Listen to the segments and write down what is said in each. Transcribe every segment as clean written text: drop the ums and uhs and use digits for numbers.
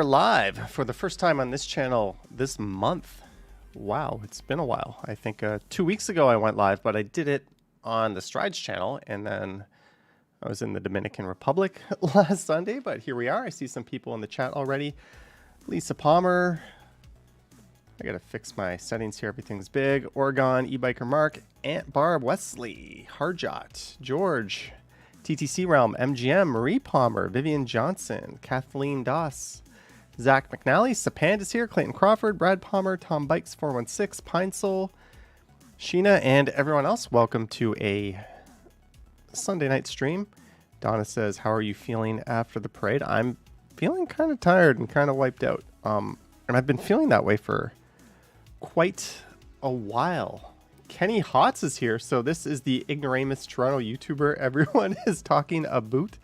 are live for the first time on this channel this month. Wow, it's been a while. I think 2 weeks ago I went live, but I did it on the Strides channel, and then I was in the Dominican Republic last Sunday, but here we are. I see some people in the chat already. Lisa Palmer. I gotta fix my settings here. Everything's big. Oregon, eBiker Mark, Aunt Barb, Wesley, Harjot, George, TTC Realm, MGM, Marie Palmer, Vivian Johnson, Kathleen Doss, Zach McNally, Sapand is here, Clayton Crawford, Brad Palmer, Tom Bikes 416, Pine Soul, Sheena, and everyone else. Welcome to a Sunday night stream. Donna says, how are you feeling after the parade? I'm feeling kind of tired and kind of wiped out. And I've been feeling that way for quite a while. Kenny Hotz is here. So this is the ignoramus Toronto YouTuber everyone is talking about.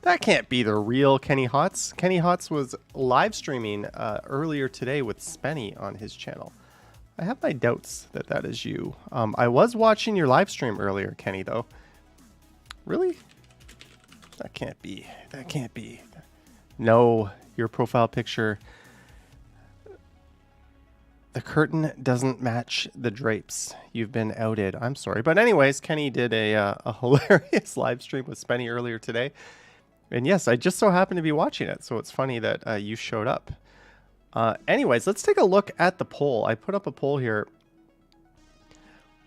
That can't be the real Kenny Hotz. Kenny Hotz was live streaming earlier today with Spenny on his channel. I have my doubts that that is you. I was watching your live stream earlier, Kenny, though. Really? That can't be. That can't be. No, your profile picture. The curtain doesn't match the drapes. You've been outed. I'm sorry. But anyways, Kenny did a hilarious live stream with Spenny earlier today. And yes, I just so happened to be watching it. So it's funny that you showed up. Anyways, let's take a look at the poll. I put up a poll here.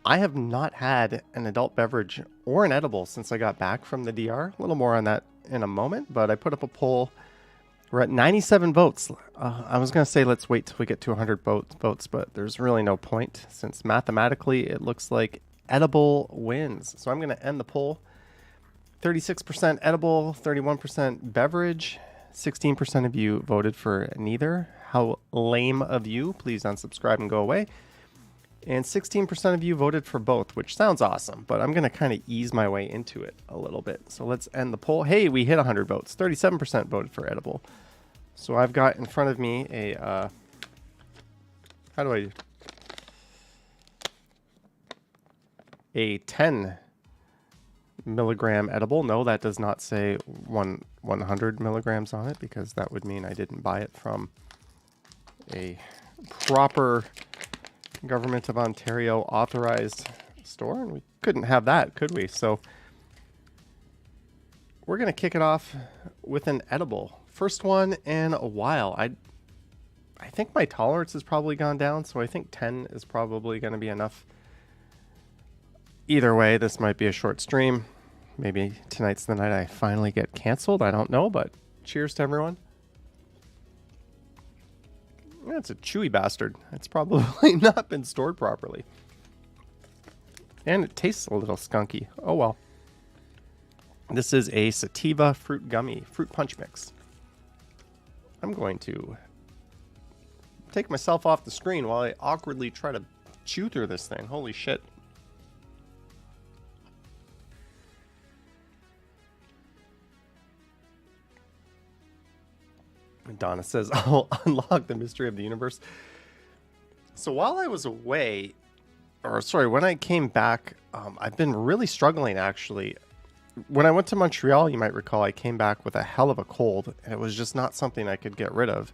I have not had an adult beverage or an edible since I got back from the DR. A little more on that in a moment. But I put up a poll. We're at 97 votes. I was going to say let's wait till we get to 100 votes, but there's really no point since mathematically it looks like edible wins. So I'm going to end the poll. 36% edible, 31% beverage, 16% of you voted for neither. How lame of you. Please unsubscribe and go away. And 16% of you voted for both, which sounds awesome, but I'm going to kind of ease my way into it a little bit. So let's end the poll. Hey, we hit 100 votes. 37% voted for edible. So I've got in front of me a, a 10 milligram edible. No, that does not say 100 milligrams on it because that would mean I didn't buy it from a proper Government of Ontario authorized store, and we couldn't have that, could we? So we're going to kick it off with an edible. First one in a while. I think my tolerance has probably gone down, so I think 10 is probably going to be enough. Either way, this might be a short stream. Maybe tonight's the night I finally get canceled. I don't know, but cheers to everyone. Yeah, it's a chewy bastard. It's probably not been stored properly. And it tastes a little skunky. Oh well. This is a sativa fruit gummy, fruit punch mix. I'm going to take myself off the screen while I awkwardly try to chew through this thing. Holy shit. Donna says, I'll unlock the mystery of the universe. So while I was away, or sorry, when I came back, I've been really struggling, actually. When I went to Montreal, you might recall, I came back with a hell of a cold, and it was just not something I could get rid of.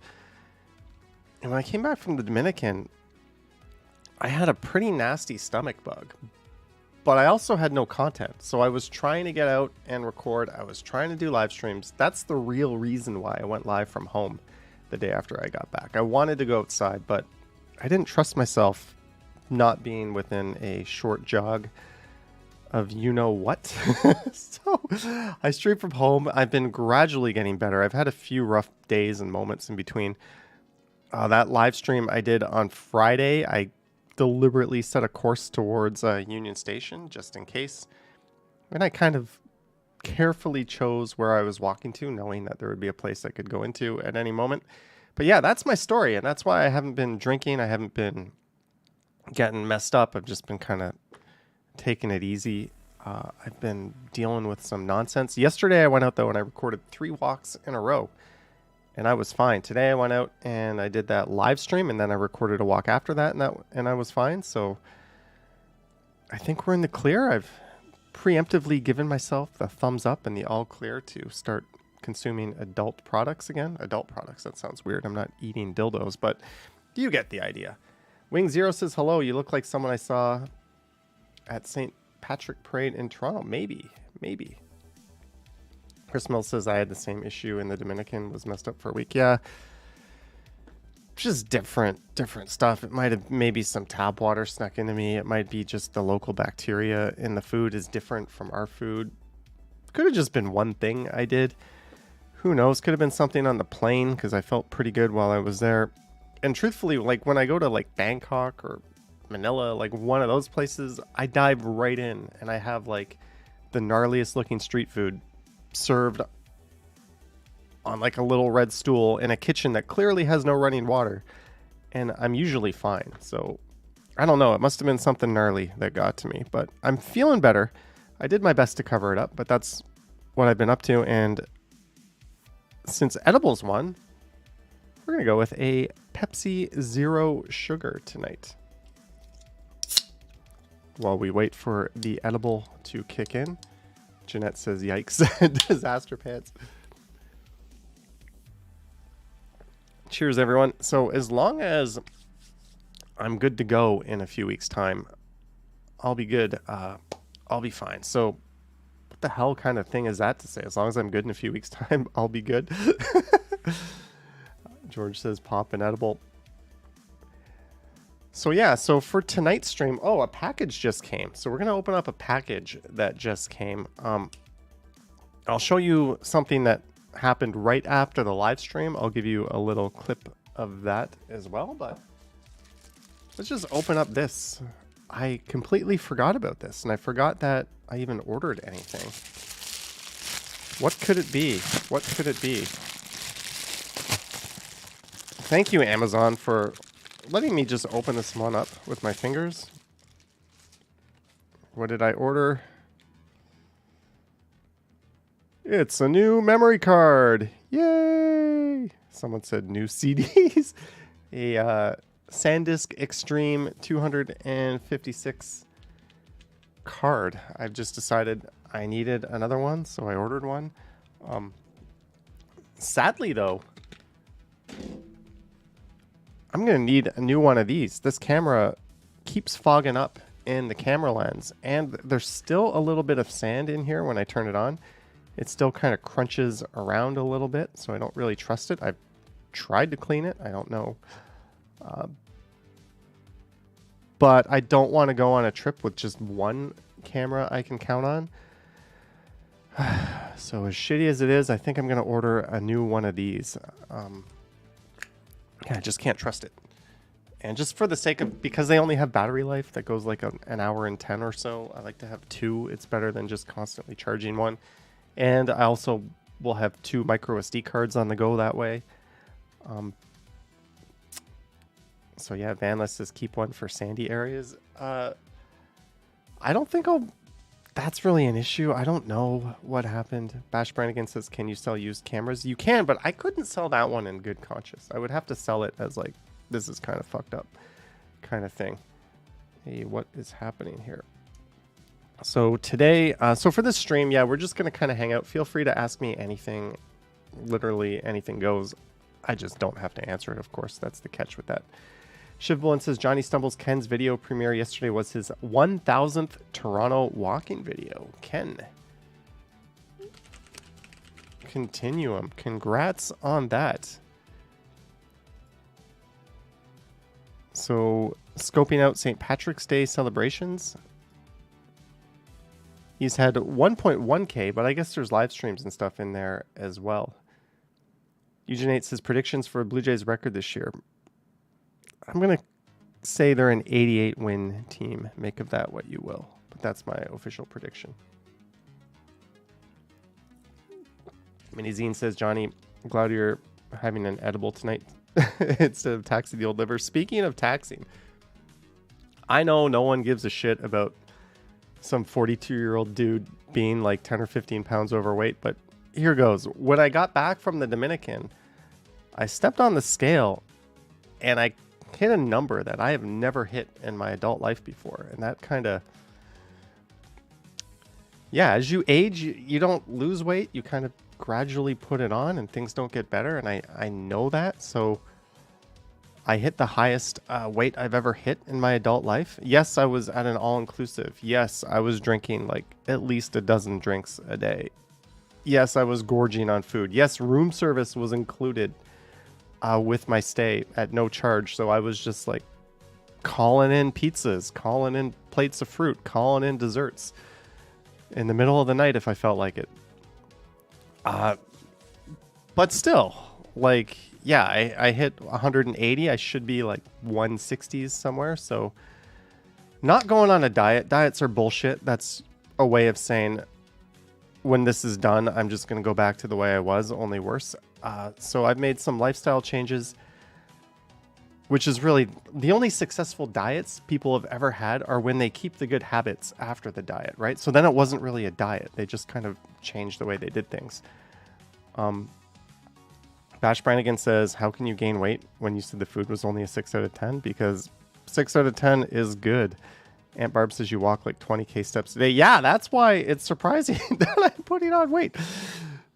And when I came back from the Dominican, I had a pretty nasty stomach bug. But I also had no content. So I was trying to get out and record. I was trying to do live streams. That's the real reason why I went live from home the day after I got back. I wanted to go outside, but I didn't trust myself not being within a short jog of you-know-what. So I streamed from home. I've been gradually getting better. I've had a few rough days and moments in between. That live stream I did on Friday, I deliberately set a course towards Union Station just in case, and I kind of carefully chose where I was walking to, knowing that there would be a place I could go into at any moment. But yeah, that's my story, and that's why I haven't been drinking. I haven't been getting messed up. I've just been kind of taking it easy. I've been dealing with some nonsense. Yesterday I went out though and I recorded 3 walks in a row, and I was fine. Today I went out and I did that live stream, and then I recorded a walk after that, and I was fine. So I think we're in the clear. I've preemptively given myself the thumbs up and the all clear to start consuming adult products again. Adult products, that sounds weird. I'm not eating dildos, but you get the idea. Wing Zero says, hello, you look like someone I saw at St. Patrick Parade in Toronto. Maybe. Chris Mills says, I had the same issue in the Dominican, was messed up for a week. Yeah. Just different stuff. It might have maybe some tap water snuck into me. It might be just the local bacteria in the food is different from our food. Could have just been one thing I did. Who knows? Could have been something on the plane because I felt pretty good while I was there. And truthfully, like when I go to like Bangkok or Manila, like one of those places, I dive right in and I have like the gnarliest looking street food served on like a little red stool in a kitchen that clearly has no running water, and I'm usually fine. So I don't know, it must have been something gnarly that got to me, but I'm feeling better. I did my best to cover it up, but that's what I've been up to. And since edibles won, we're gonna go with a Pepsi Zero Sugar tonight while we wait for the edible to kick in. Jeanette says, yikes. Disaster pants. Cheers, everyone. So as long as I'm good to go in a few weeks' time, I'll be good. I'll be fine. So what the hell kind of thing is that to say? As long as I'm good in a few weeks' time, I'll be good. George says, pop an edible. So yeah, so for tonight's stream, oh, a package just came. So we're going to open up a package that just came. I'll show you something that happened right after the live stream. I'll give you a little clip of that as well, but let's just open up this. I completely forgot about this, and I forgot that I even ordered anything. What could it be? What could it be? Thank you, Amazon, for letting me just open this one up with my fingers. What did I order? It's a new memory card. Yay! Someone said new CDs. A SanDisk Extreme 256 card. I've just decided I needed another one, so I ordered one. Sadly, though, I'm going to need a new one of these. This camera keeps fogging up in the camera lens, and there's still a little bit of sand in here when I turn it on. It still kind of crunches around a little bit, so I don't really trust it. I've tried to clean it. I don't know. But I don't want to go on a trip with just one camera I can count on. So as shitty as it is, I think I'm going to order a new one of these. Yeah, I just can't trust it. And just for the sake of, because they only have battery life that goes like an hour and 10 or so, I like to have two. It's better than just constantly charging one. And I also will have two micro SD cards on the go that way. So yeah, Vanless says keep one for sandy areas. I don't think that's really an issue. I don't know what happened. Bash Brannigan says, can you sell used cameras? You can, but I couldn't sell that one in good conscience. I would have to sell it as like, this is kind of fucked up kind of thing. Hey, what is happening here? So today, so for this stream, yeah, we're just going to kind of hang out. Feel free to ask me anything. Literally anything goes. I just don't have to answer it, of course. That's the catch with that. Shivbolin says, Johnny Stumbles Ken's video premiere yesterday was his 1000th Toronto walking video. Ken. Continuum. Congrats on that. So, scoping out St. Patrick's Day celebrations. He's had 1.1K, but I guess there's live streams and stuff in there as well. Eugenate says predictions for Blue Jays record this year. I'm going to say they're an 88 win team. Make of that what you will. But that's my official prediction. Minizine says, Johnny, I'm glad you're having an edible tonight instead of taxing the old liver. Speaking of taxing, I know no one gives a shit about some 42-year-old dude being like 10 or 15 pounds overweight, but here goes. When I got back from the Dominican, I stepped on the scale and I hit a number that I have never hit in my adult life before. And that kind of, yeah, as you age, you don't lose weight. You kind of gradually put it on and things don't get better. And I know that. So I hit the highest weight I've ever hit in my adult life. Yes, I was at an all-inclusive. Yes, I was drinking like at least a dozen drinks a day. Yes, I was gorging on food. Yes, room service was included with my stay at no charge. So I was just like calling in pizzas, calling in plates of fruit, calling in desserts in the middle of the night if I felt like it. But still, like, yeah, I hit 180. I should be like 160s somewhere. So not going on a diet. Diets are bullshit. That's a way of saying when this is done, I'm just going to go back to the way I was, only worse. So I've made some lifestyle changes, which is really the only successful diets people have ever had are when they keep the good habits after the diet, right? So then it wasn't really a diet. They just kind of changed the way they did things. Bash Brannigan says, how can you gain weight when you said the food was only a 6 out of 10? Because 6 out of 10 is good. Aunt Barb says you walk like 20K steps a day. Yeah, that's why it's surprising that I'm putting on weight.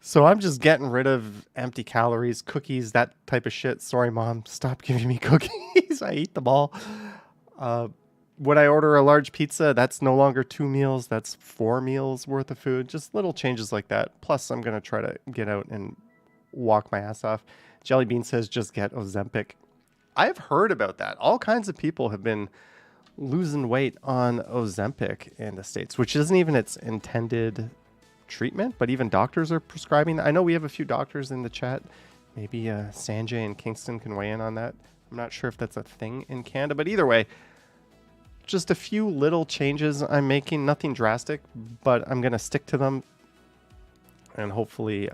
So I'm just getting rid of empty calories, cookies, that type of shit. Sorry, Mom. Stop giving me cookies. I eat them all. When I order a large pizza, that's no longer 2 meals. That's 4 meals worth of food. Just little changes like that. Plus, I'm going to try to get out and walk my ass off. Jelly Bean says just get Ozempic. I've heard about that. All kinds of people have been losing weight on Ozempic in the States, which isn't even its intended treatment, but even doctors are prescribing. I know we have a few doctors in the chat. Maybe Sanjay and Kingston can weigh in on that. I'm not sure if that's a thing in Canada, but either way, just a few little changes I'm making. Nothing drastic, but I'm going to stick to them. And hopefully,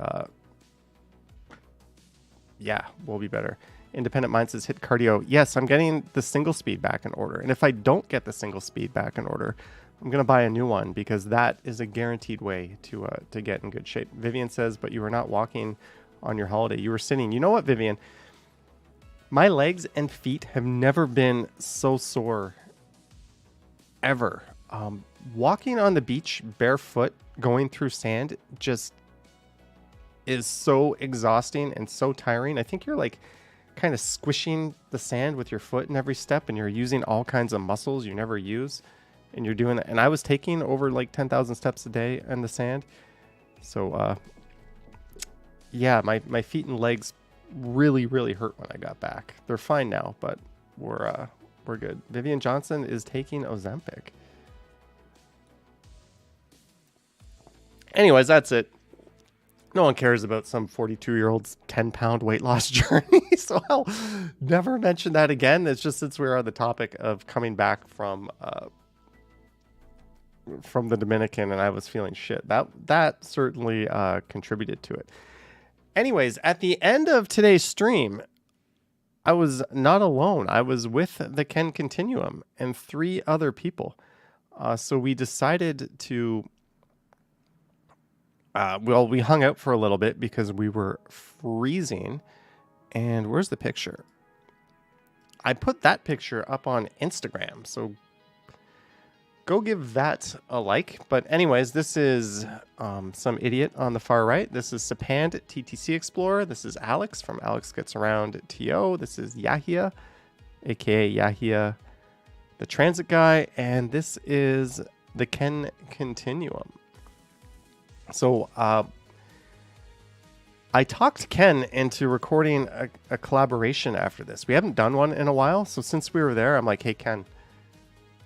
yeah, we'll be better. Independent Mind says hit cardio. Yes, I'm getting the single speed back in order. And if I don't get the single speed back in order, I'm going to buy a new one because that is a guaranteed way to get in good shape. Vivian says, but you were not walking on your holiday. You were sitting. You know what, Vivian? My legs and feet have never been so sore ever. Walking on the beach barefoot, going through sand, just is so exhausting and so tiring. I think you're like kind of squishing the sand with your foot in every step, and you're using all kinds of muscles you never use, and you're doing that. And I was taking over like 10,000 steps a day in the sand. So yeah, my feet and legs really hurt when I got back. They're fine now, but we're good. Vivian Johnson is taking Ozempic. Anyways, that's it. No one cares about some 42-year-old's 10-pound weight loss journey, so I'll never mention that again. It's just since we're on the topic of coming back from the Dominican and I was feeling shit. That certainly contributed to it. Anyways, at the end of today's stream, I was not alone. I was with the Ken Continuum and 3 other people. So we decided to... well, we hung out for a little bit because we were freezing. And where's the picture? I put that picture up on Instagram, so go give that a like. But anyways, this is some idiot on the far right. This is Sapand TTC Explorer. This is Alex from Alex Gets Around TO. This is Yahia, aka Yahia, the transit guy. And this is the Ken Continuum. So I talked Ken into recording a collaboration after this. We haven't done one in a while. So since we were there, I'm like, hey, Ken,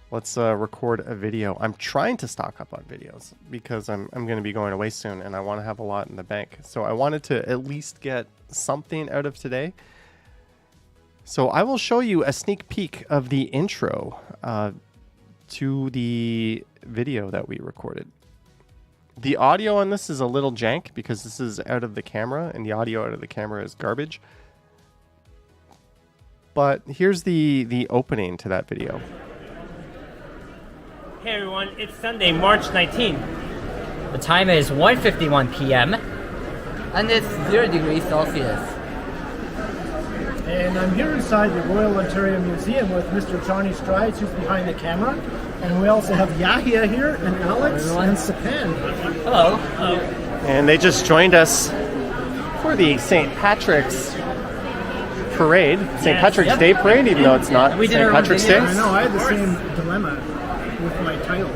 let's record a video. I'm trying to stock up on videos because I'm going to be going away soon and I want to have a lot in the bank. So I wanted to at least get something out of today. So I will show you a sneak peek of the intro to the video that we recorded. The audio on this is a little jank because this is out of the camera and the audio out of the camera is garbage. But here's the opening to that video. Hey everyone, it's Sunday, March 19th. The time is 1:51 p.m. and it's 0 degrees Celsius. And I'm here inside the Royal Ontario Museum with Mr. Johnny Strides, who's behind the camera. And we also have Yahia here, and Alex, and Sapan. Hello. And they just joined us for the St. Patrick's parade, St. Patrick's Day parade, even though it's not We did St. our own Patrick's Day. video. I know, I had the same dilemma with my title.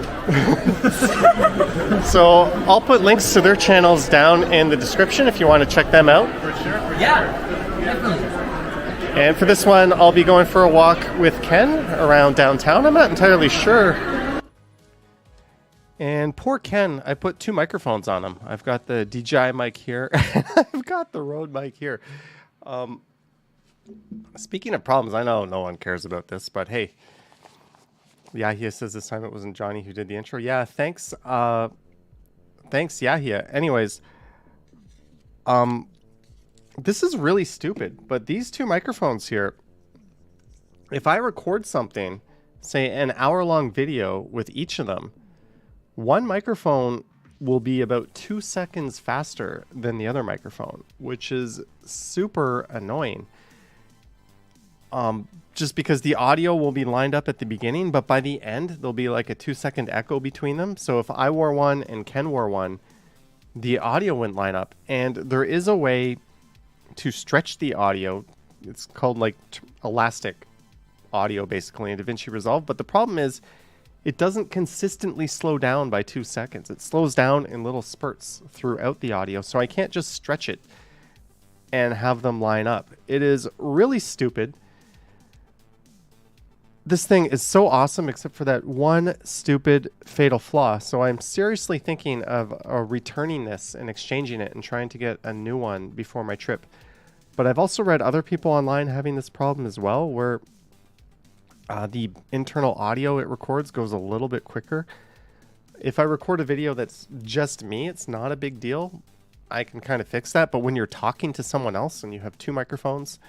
So I'll put links to their channels down in the description if you want to check them out. Yeah, definitely. And for this one, I'll be going for a walk with Ken around downtown. I'm not entirely sure. And poor Ken, I put 2 microphones on him. I've got the DJI mic here. I've got the Rode mic here. Speaking of problems, I know no one cares about this, but hey. Yahya says this time it wasn't Johnny who did the intro. Yeah, thanks. Thanks, Yahya. Anyways, this is really stupid, but these 2 microphones here, if I record something, say an hour-long video with each of them, one microphone will be about 2 seconds faster than the other microphone, which is super annoying. Just because the audio will be lined up at the beginning, but by the end, there'll be like a 2-second echo between them. So if I wore one and Ken wore one, the audio wouldn't line up. And there is a way to stretch the audio. It's called like elastic audio, basically, in DaVinci Resolve. But the problem is it doesn't consistently slow down by 2 seconds. It slows down in little spurts throughout the audio. So I can't just stretch it and have them line up. It is really stupid. This thing is so awesome except for that one stupid fatal flaw. So I'm seriously thinking of returning this and exchanging it and trying to get a new one before my trip. But I've also read other people online having this problem as well, where the internal audio it records goes a little bit quicker. If I record a video that's just me, it's not a big deal. I can kind of fix that. But when you're talking to someone else and you have 2 microphones,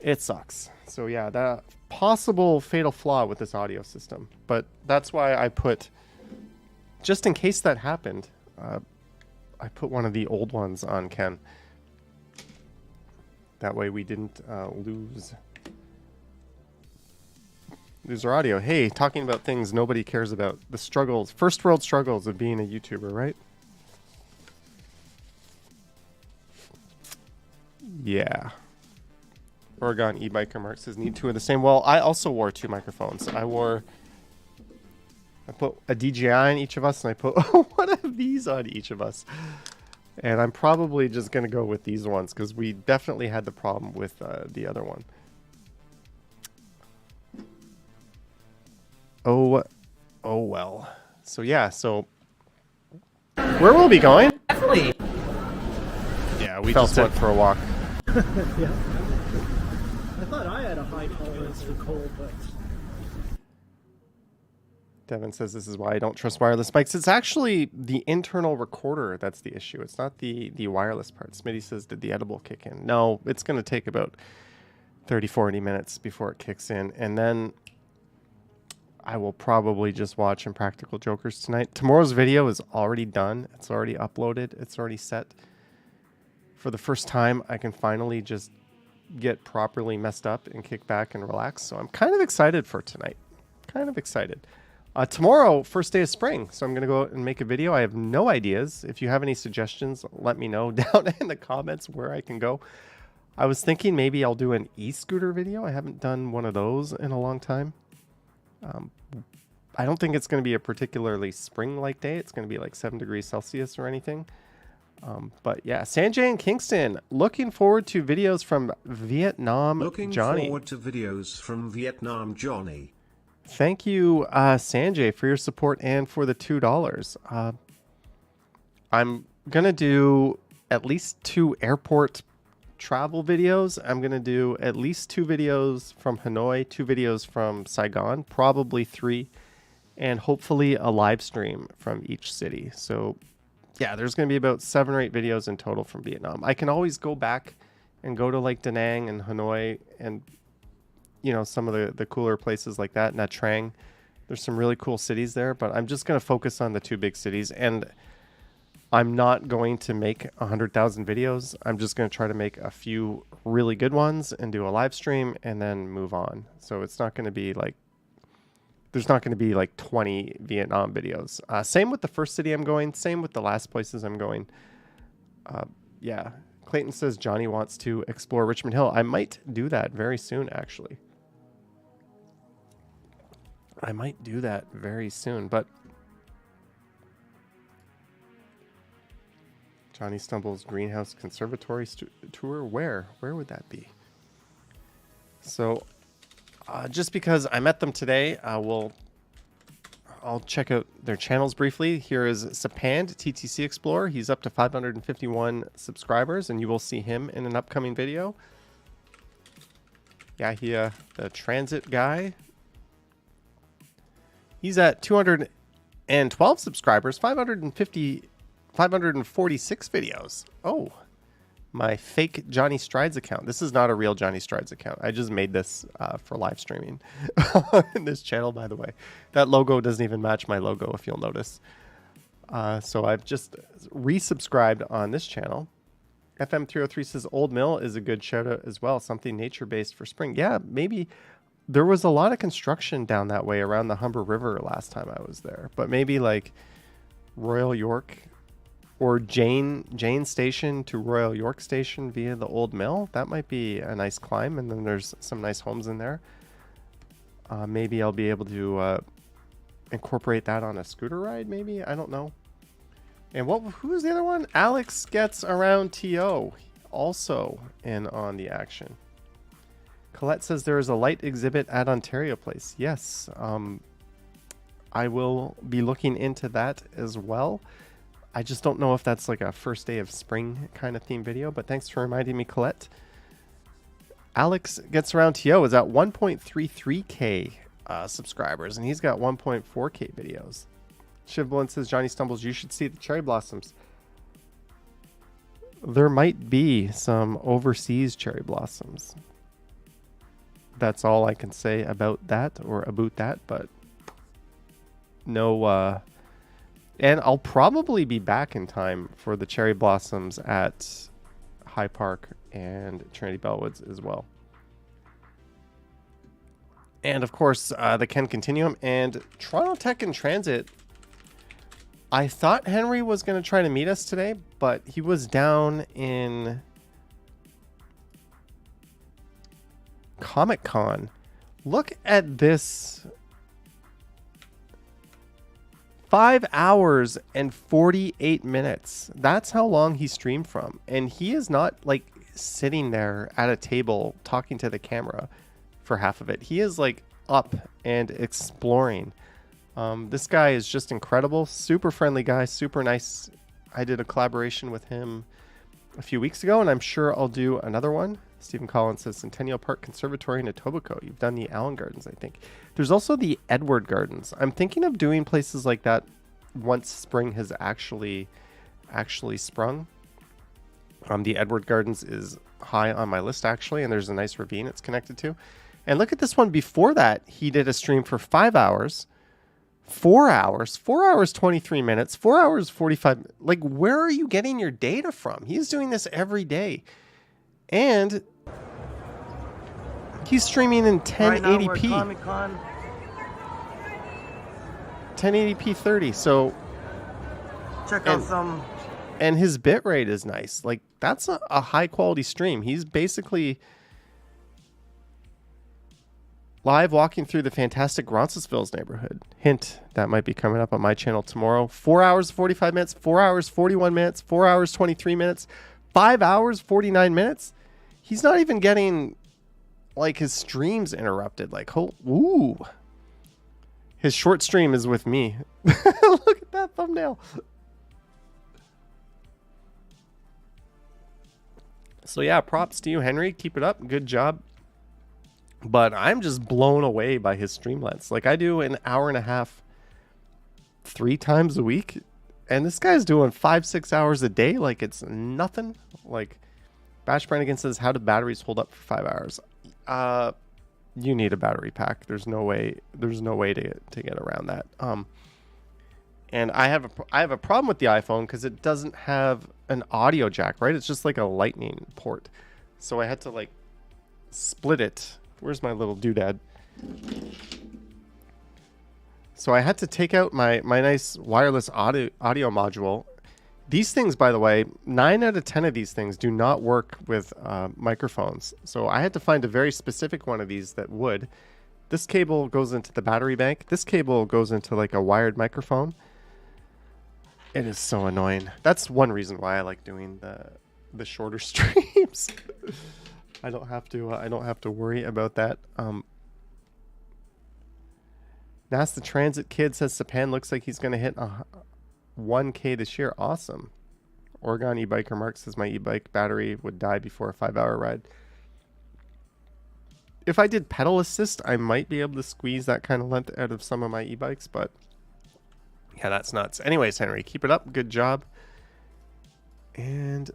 it sucks. So yeah, that possible fatal flaw with this audio system. But that's why I put, just in case that happened, I put one of the old ones on Ken. That way we didn't lose our audio. Hey, talking about things nobody cares about. The struggles, first world struggles of being a YouTuber, right? Yeah. Oregon e-biker Mark says need 2 of the same. Well, I also wore 2 microphones. I put a DJI on each of us, and I put one of these on each of us. And I'm probably just going to go with these ones because we definitely had the problem with the other one. Oh well. So yeah, so where will we be going? Definitely. Yeah, we just went for a walk. Yeah. I thought I had a high tolerance for cold, but Devin says this is why I don't trust wireless mics. It's actually the internal recorder that's the issue. It's not the wireless part. Smitty says, did the edible kick in? No, it's going to take about 30-40 minutes before it kicks in. And then I will probably just watch Impractical Jokers tonight. Tomorrow's video is already done. It's already uploaded. It's already set. For the first time, I can finally just get properly messed up and kick back and relax. So I'm kind of excited for tonight. Kind of excited. Tomorrow, first day of spring. So I'm going to go out and make a video. I have no ideas. If you have any suggestions, let me know down in the comments where I can go. I was thinking maybe I'll do an e-scooter video. I haven't done one of those in a long time. I don't think it's going to be a particularly spring-like day. It's going to be like 7 degrees Celsius or anything. But yeah, Sanjay and Kingston, looking forward to videos from Vietnam, Looking Johnny. forward to videos from Vietnam, Johnny. Thank you, Sanjay, for your support and for the $2. I'm going to do at least 2 airport travel videos. I'm going to do at least 2 videos from Hanoi, 2 videos from Saigon, probably 3, and hopefully a live stream from each city. So yeah, there's going to be about 7 or 8 videos in total from Vietnam. I can always go back and go to like Da Nang and Hanoi and, you know, some of the cooler places like that. Nha Trang. There's some really cool cities there, but I'm just going to focus on the 2 big cities. And I'm not going to make 100,000 videos. I'm just going to try to make a few really good ones and do a live stream and then move on. So it's not going to be like there's not going to be like 20 Vietnam videos. Same with the first city I'm going. Same with the last places I'm going. Yeah. Clayton says Johnny wants to explore Richmond Hill. I might do that very soon, actually. I might do that very soon, but Johnny Stumble's Greenhouse Conservatory tour. Where would that be? So, just because I met them today, I'll check out their channels briefly. Here is Sapand, TTC Explorer. He's up to 551 subscribers, and you will see him in an upcoming video. Yahia, the transit guy. He's at 212 subscribers, 546 videos. Oh, my fake Johnny Strides account. This is not a real Johnny Strides account. I just made this for live streaming in this channel, by the way. That logo doesn't even match my logo, if you'll notice. So I've just resubscribed on this channel. FM303 says Old Mill is a good shout out as well. Something nature-based for spring. Yeah, maybe. There was a lot of construction down that way around the Humber River last time I was there. But maybe like Royal York or Jane Station to Royal York Station via the Old Mill. That might be a nice climb. And then there's some nice homes in there. Maybe I'll be able to incorporate that on a scooter ride, maybe? I don't know. And who's the other one? Alex Gets Around TO. Also in on the action. Colette says there is a light exhibit at Ontario Place. Yes, I will be looking into that as well. I just don't know if that's like a first day of spring kind of theme video, but thanks for reminding me, Colette. Alex Gets Around TO is at 1.33k subscribers, and he's got 1.4k videos. Shivblin says, Johnny Stumbles, you should see the cherry blossoms. There might be some overseas cherry blossoms. That's all I can say about that, but no, and I'll probably be back in time for the cherry blossoms at High Park and Trinity Bellwoods as well. And of course, the Ken Continuum and Toronto Tech and Transit. I thought Henry was going to try to meet us today, but he was down in Comic-Con. Look at this. 5 hours and 48 minutes. That's how long he streamed from. And he is not like sitting there at a table talking to the camera for half of it. He is like up and exploring. This guy is just incredible. Super friendly guy. Super nice. I did a collaboration with him a few weeks ago, and I'm sure I'll do another one. Stephen Collins says Centennial Park Conservatory in Etobicoke. You've done the Allen Gardens, I think. There's also the Edward Gardens. I'm thinking of doing places like that once spring has actually sprung. The Edward Gardens is high on my list, actually, and there's a nice ravine it's connected to. And look at this one before that. He did a stream for 5 hours, 4 hours, 4 hours, 23 minutes, 4 hours, 45. Like, where are you getting your data from? He's doing this every day. And he's streaming in 1080p. Comic-Con. 1080p 30. So check out some. And his bitrate is nice. Like, that's a high quality stream. He's basically live walking through the fantastic Roncesvalles neighborhood. Hint, that might be coming up on my channel tomorrow. 4 hours, 45 minutes, 4 hours, 41 minutes, 4 hours, 23 minutes, 5 hours, 49 minutes. He's not even getting like his streams interrupted. Like, ooh. His short stream is with me. Look at that thumbnail. So yeah, props to you, Henry. Keep it up. Good job. But I'm just blown away by his stream lengths. Like, I do an hour and a half 3 times a week. And this guy's doing 5-6 hours a day. Like, it's nothing. Like, Bash Brannigan says, how do batteries hold up for 5 hours? You need a battery pack. There's no way to get around that. And I have a problem with the iPhone because it doesn't have an audio jack, right? It's just like a lightning port. So I had to like split it. Where's my little doodad? So I had to take out my nice wireless audio module. These things, by the way, 9 out of 10 of these things do not work with microphones. So I had to find a very specific one of these that would. This cable goes into the battery bank. This cable goes into like a wired microphone. It is so annoying. That's one reason why I like doing the shorter streams. I don't have to worry about that. NASA Transit Kid says Sapan looks like he's going to hit 1K this year. Awesome. Oregon e-biker Mark says my e-bike battery would die before a 5-hour ride. If I did pedal assist, I might be able to squeeze that kind of length out of some of my e-bikes, but yeah, that's nuts. Anyways, Henry, keep it up. Good job. And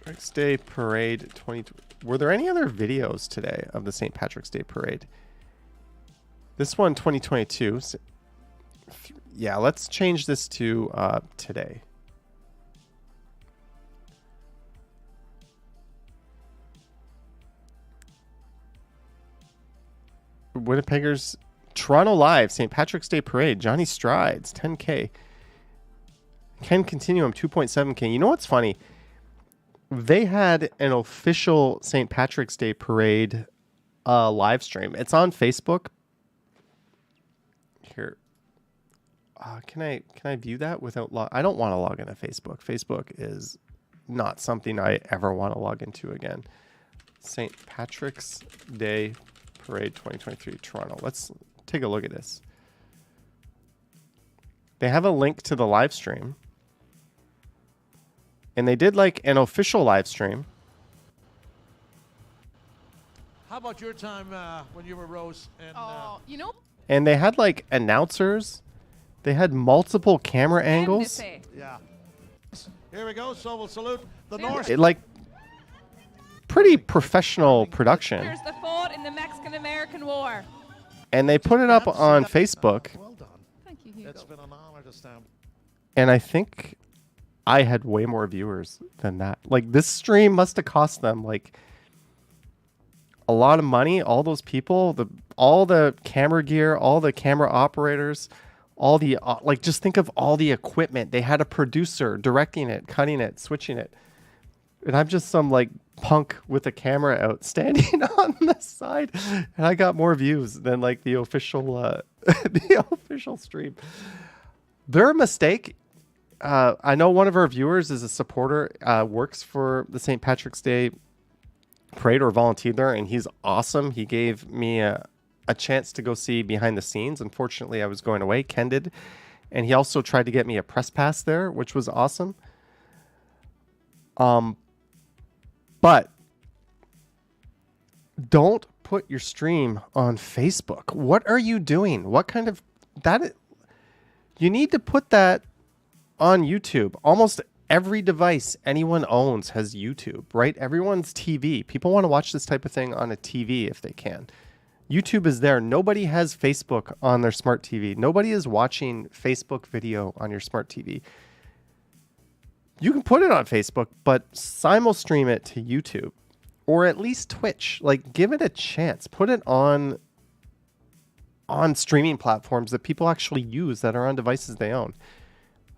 Patrick's Day Parade 20. Were there any other videos today of the St. Patrick's Day Parade? This one, 2022. Yeah, let's change this to today. Winnipeggers, Toronto Live, St. Patrick's Day Parade, Johnny Strides, 10K. Ken Continuum, 2.7K. You know what's funny? They had an official St. Patrick's Day Parade live stream. It's on Facebook. Here. Can I view that without I don't want to log into Facebook. Facebook is not something I ever want to log into again. St. Patrick's Day Parade 2023 Toronto. Let's take a look at this. They have a link to the live stream. And they did like an official live stream. How about your time when you were Rose? And, you know. And they had like announcers. They had multiple camera angles. Yeah. Here we go. So we'll salute the North. It, like pretty professional production. Here's the fought in the Mexican-American War. And they put it up on Facebook. Well done. Thank you, Hugo. It's been an honor to stand. And I think I had way more viewers than that. Like this stream must have cost them like a lot of money. All those people, all the camera gear, all the camera operators, all the like. Just think of all the equipment. They had a producer directing it, cutting it, switching it, and I'm just some like punk with a camera out standing on the side, and I got more views than like the official the official stream. Their mistake. I know one of our viewers is a supporter, works for the St. Patrick's Day Parade or volunteered there, and he's awesome. He gave me a chance to go see behind the scenes. Unfortunately, I was going away. Ken did. And he also tried to get me a press pass there, which was awesome. But don't put your stream on Facebook. What are you doing? What kind of that? You need to put that on YouTube. Almost every device anyone owns has YouTube, right? Everyone's TV. People want to watch this type of thing on a TV if they can. YouTube is there. Nobody has Facebook on their smart TV. Nobody is watching Facebook video on your smart TV. You can put it on Facebook, but simul-stream it to YouTube or at least Twitch. Like, give it a chance. Put it on streaming platforms that people actually use that are on devices they own.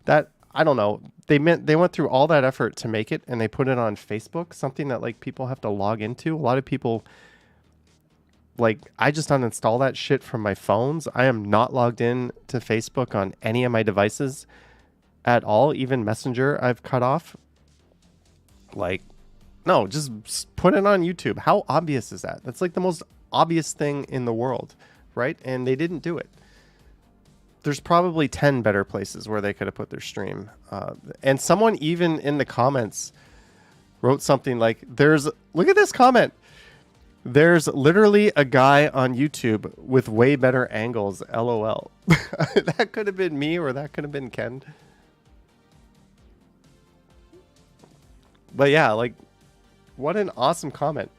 That, I don't know. They went through all that effort to make it, and they put it on Facebook, something that like people have to log into. A lot of people, like, I just uninstall that shit from my phones. I am not logged in to Facebook on any of my devices at all. Even Messenger I've cut off. Like, no, just put it on YouTube. How obvious is that? That's like the most obvious thing in the world, right? And they didn't do it. There's probably 10 better places where they could have put their stream. And someone even in the comments wrote something like, look at this comment. There's literally a guy on YouTube with way better angles, LOL. That could have been me or that could have been Ken. But yeah, like, what an awesome comment.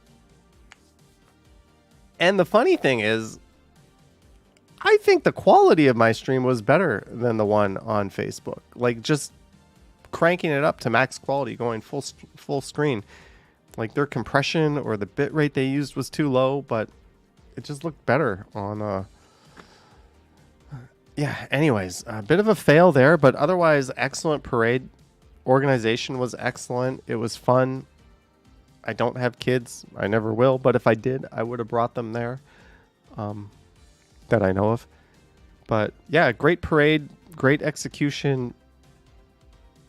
And the funny thing is, I think the quality of my stream was better than the one on Facebook. Like, just cranking it up to max quality, going full screen. Like, their compression or the bit rate they used was too low, but it just looked better on yeah, anyways, a bit of a fail there, but otherwise excellent parade. Organization was excellent. It was fun. I don't have kids. I never will, but if I did, I would have brought them there. That I know of. But yeah, great parade, great execution.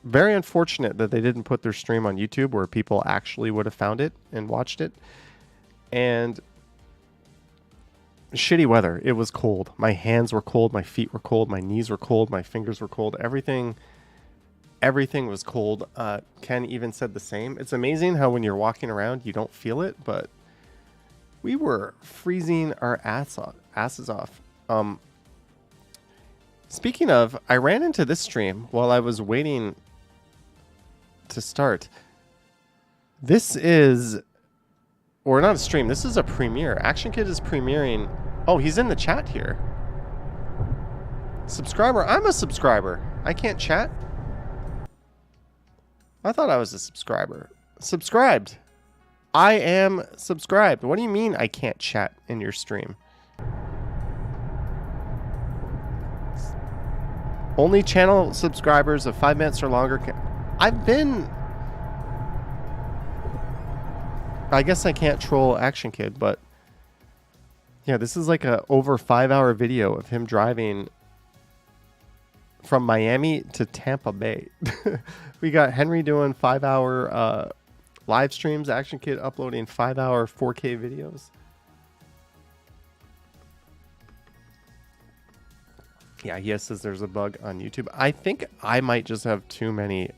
Very unfortunate that they didn't put their stream on YouTube where people actually would have found it and watched it. And shitty weather. It was cold. My hands were cold. My feet were cold. My knees were cold. My fingers were cold. Everything was cold. Ken even said the same. It's amazing how when you're walking around, you don't feel it, but we were freezing our asses off. Speaking of, I ran into this stream while I was waiting to start. This is, or not a stream, this is a premiere. Action Kid is premiering. Oh, he's in the chat here. Subscriber, I'm a subscriber. I can't chat. I thought I was a subscriber. Subscribed. I am subscribed. What do you mean I can't chat in your stream? Only channel subscribers of 5 minutes or longer can... I've been... I guess I can't troll Action Kid, but... Yeah, this is like a over 5-hour video of him driving from Miami to Tampa Bay. We got Henry doing 5-hour live streams, Action Kid uploading 5-hour 4K videos. Yeah, he says there's a bug on YouTube. I think I might just have too many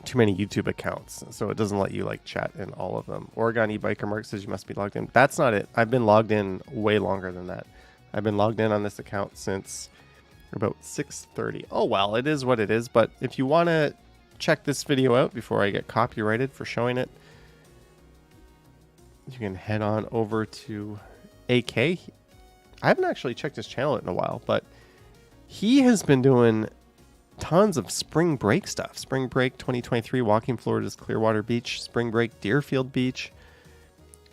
YouTube accounts, so it doesn't let you like chat in all of them. Oregon e-biker Mark says you must be logged in. That's not it. I've been logged in way longer than that. I've been logged in on this account since about 6:30. Oh well, it is what it is. But if you want to check this video out before I get copyrighted for showing it, you can head on over to AK. I haven't actually checked his channel in a while, but he has been doing tons of spring break stuff. Spring break 2023, walking Florida's Clearwater Beach. Spring break Deerfield Beach,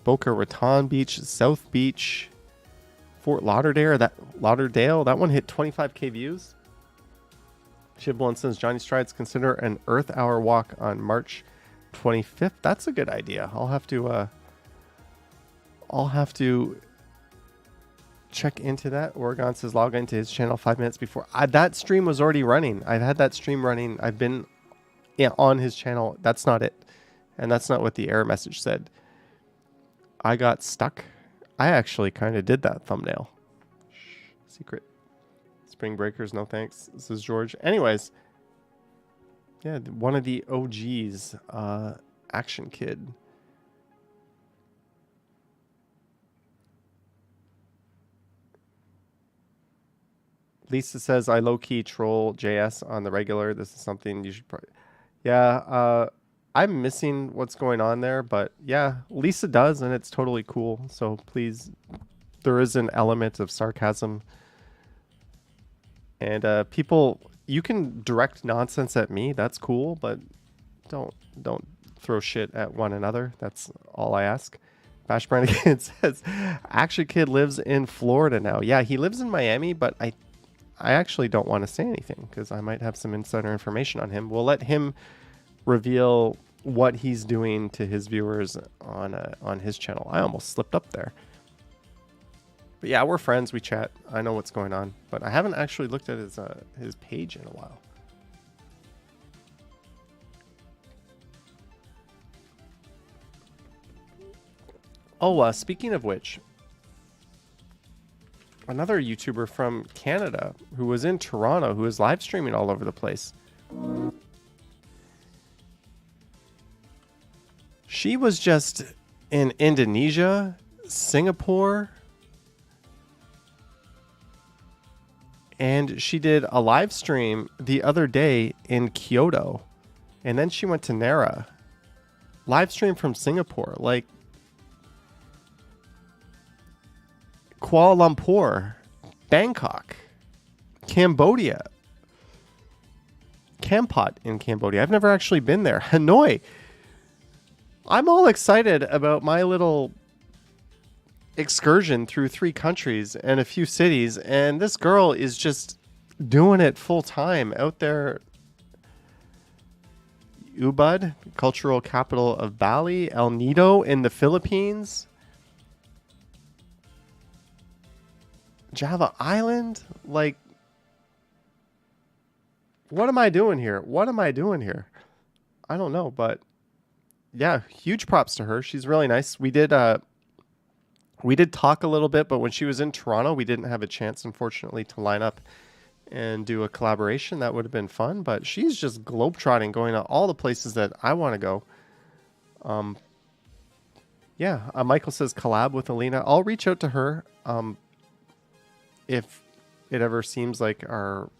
Boca Raton Beach, South Beach, Fort Lauderdale. That one hit 25k views. Shibboleth says Johnny Strides consider an Earth Hour walk on March 25th. That's a good idea. I'll have to check into that. Oregon says log into his channel 5 minutes before. That stream was already running. I've had that stream running. I've been on his channel. That's not it. And that's not what the error message said. I got stuck. I actually kind of did that thumbnail. Shh, secret. Spring Breakers, no thanks. This is George. Anyways. Yeah, one of the OGs. Action Kid. Lisa says, I low-key troll JS on the regular. This is something you should probably... Yeah, I'm missing what's going on there, but yeah, Lisa does, and it's totally cool. So please, there is an element of sarcasm. And people, you can direct nonsense at me. That's cool, but don't throw shit at one another. That's all I ask. Bash Brannigan says, Action Kid lives in Florida now. Yeah, he lives in Miami, but I actually don't want to say anything because I might have some insider information on him. We'll let him reveal what he's doing to his viewers on his channel. I almost slipped up there. But yeah, we're friends. We chat. I know what's going on, but I haven't actually looked at his page in a while. Oh, speaking of which, another YouTuber from Canada who was in Toronto, who is live streaming all over the place. She was just in Indonesia, Singapore, and she did a live stream the other day in Kyoto, and then she went to Nara. Live stream from Singapore, like Kuala Lumpur, Bangkok, Cambodia, Kampot in Cambodia. I've never actually been there. Hanoi. I'm all excited about my little excursion through 3 countries and a few cities, and this girl is just doing it full time out there. Ubud, cultural capital of Bali, El Nido in the Philippines, Java Island. Like, what am I doing here? What am I doing here? I don't know, but yeah, huge props to her. She's really nice. We did talk a little bit, but when she was in Toronto, we didn't have a chance, unfortunately, to line up and do a collaboration. That would have been fun, but she's just globetrotting, going to all the places that I want to go. Michael says collab with Alina. I'll reach out to her if it ever seems like our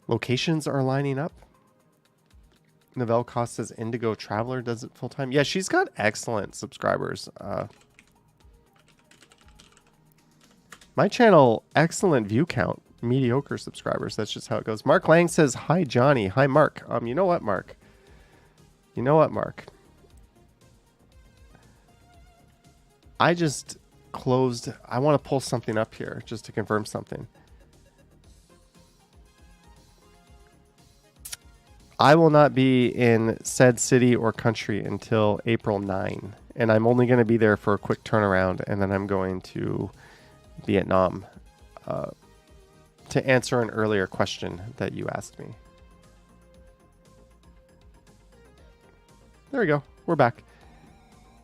locations are lining up. Novelle Cost says Indigo Traveler does it full time. Yeah, she's got excellent subscribers. My channel, excellent view count, mediocre subscribers. That's just how it goes. Mark Lang says, hi, Johnny. Hi, Mark. You know what, Mark? I just closed. I want to pull something up here just to confirm something. I will not be in said city or country until April 9. And I'm only going to be there for a quick turnaround. And then I'm going to Vietnam to answer an earlier question that you asked me. There we go. We're back.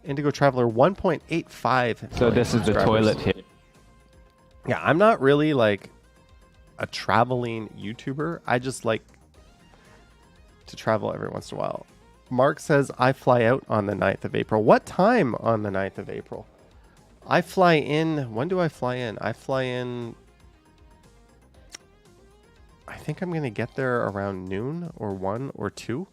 Indigo Traveler 1.85. So this is the toilet here. Yeah, I'm not really like a traveling YouTuber. I just like to travel every once in a while. Mark says, I fly out on the 9th of April. What time on the 9th of April? I fly in. When do I fly in? I fly in. I think I'm going to get there around noon or 1 or 2.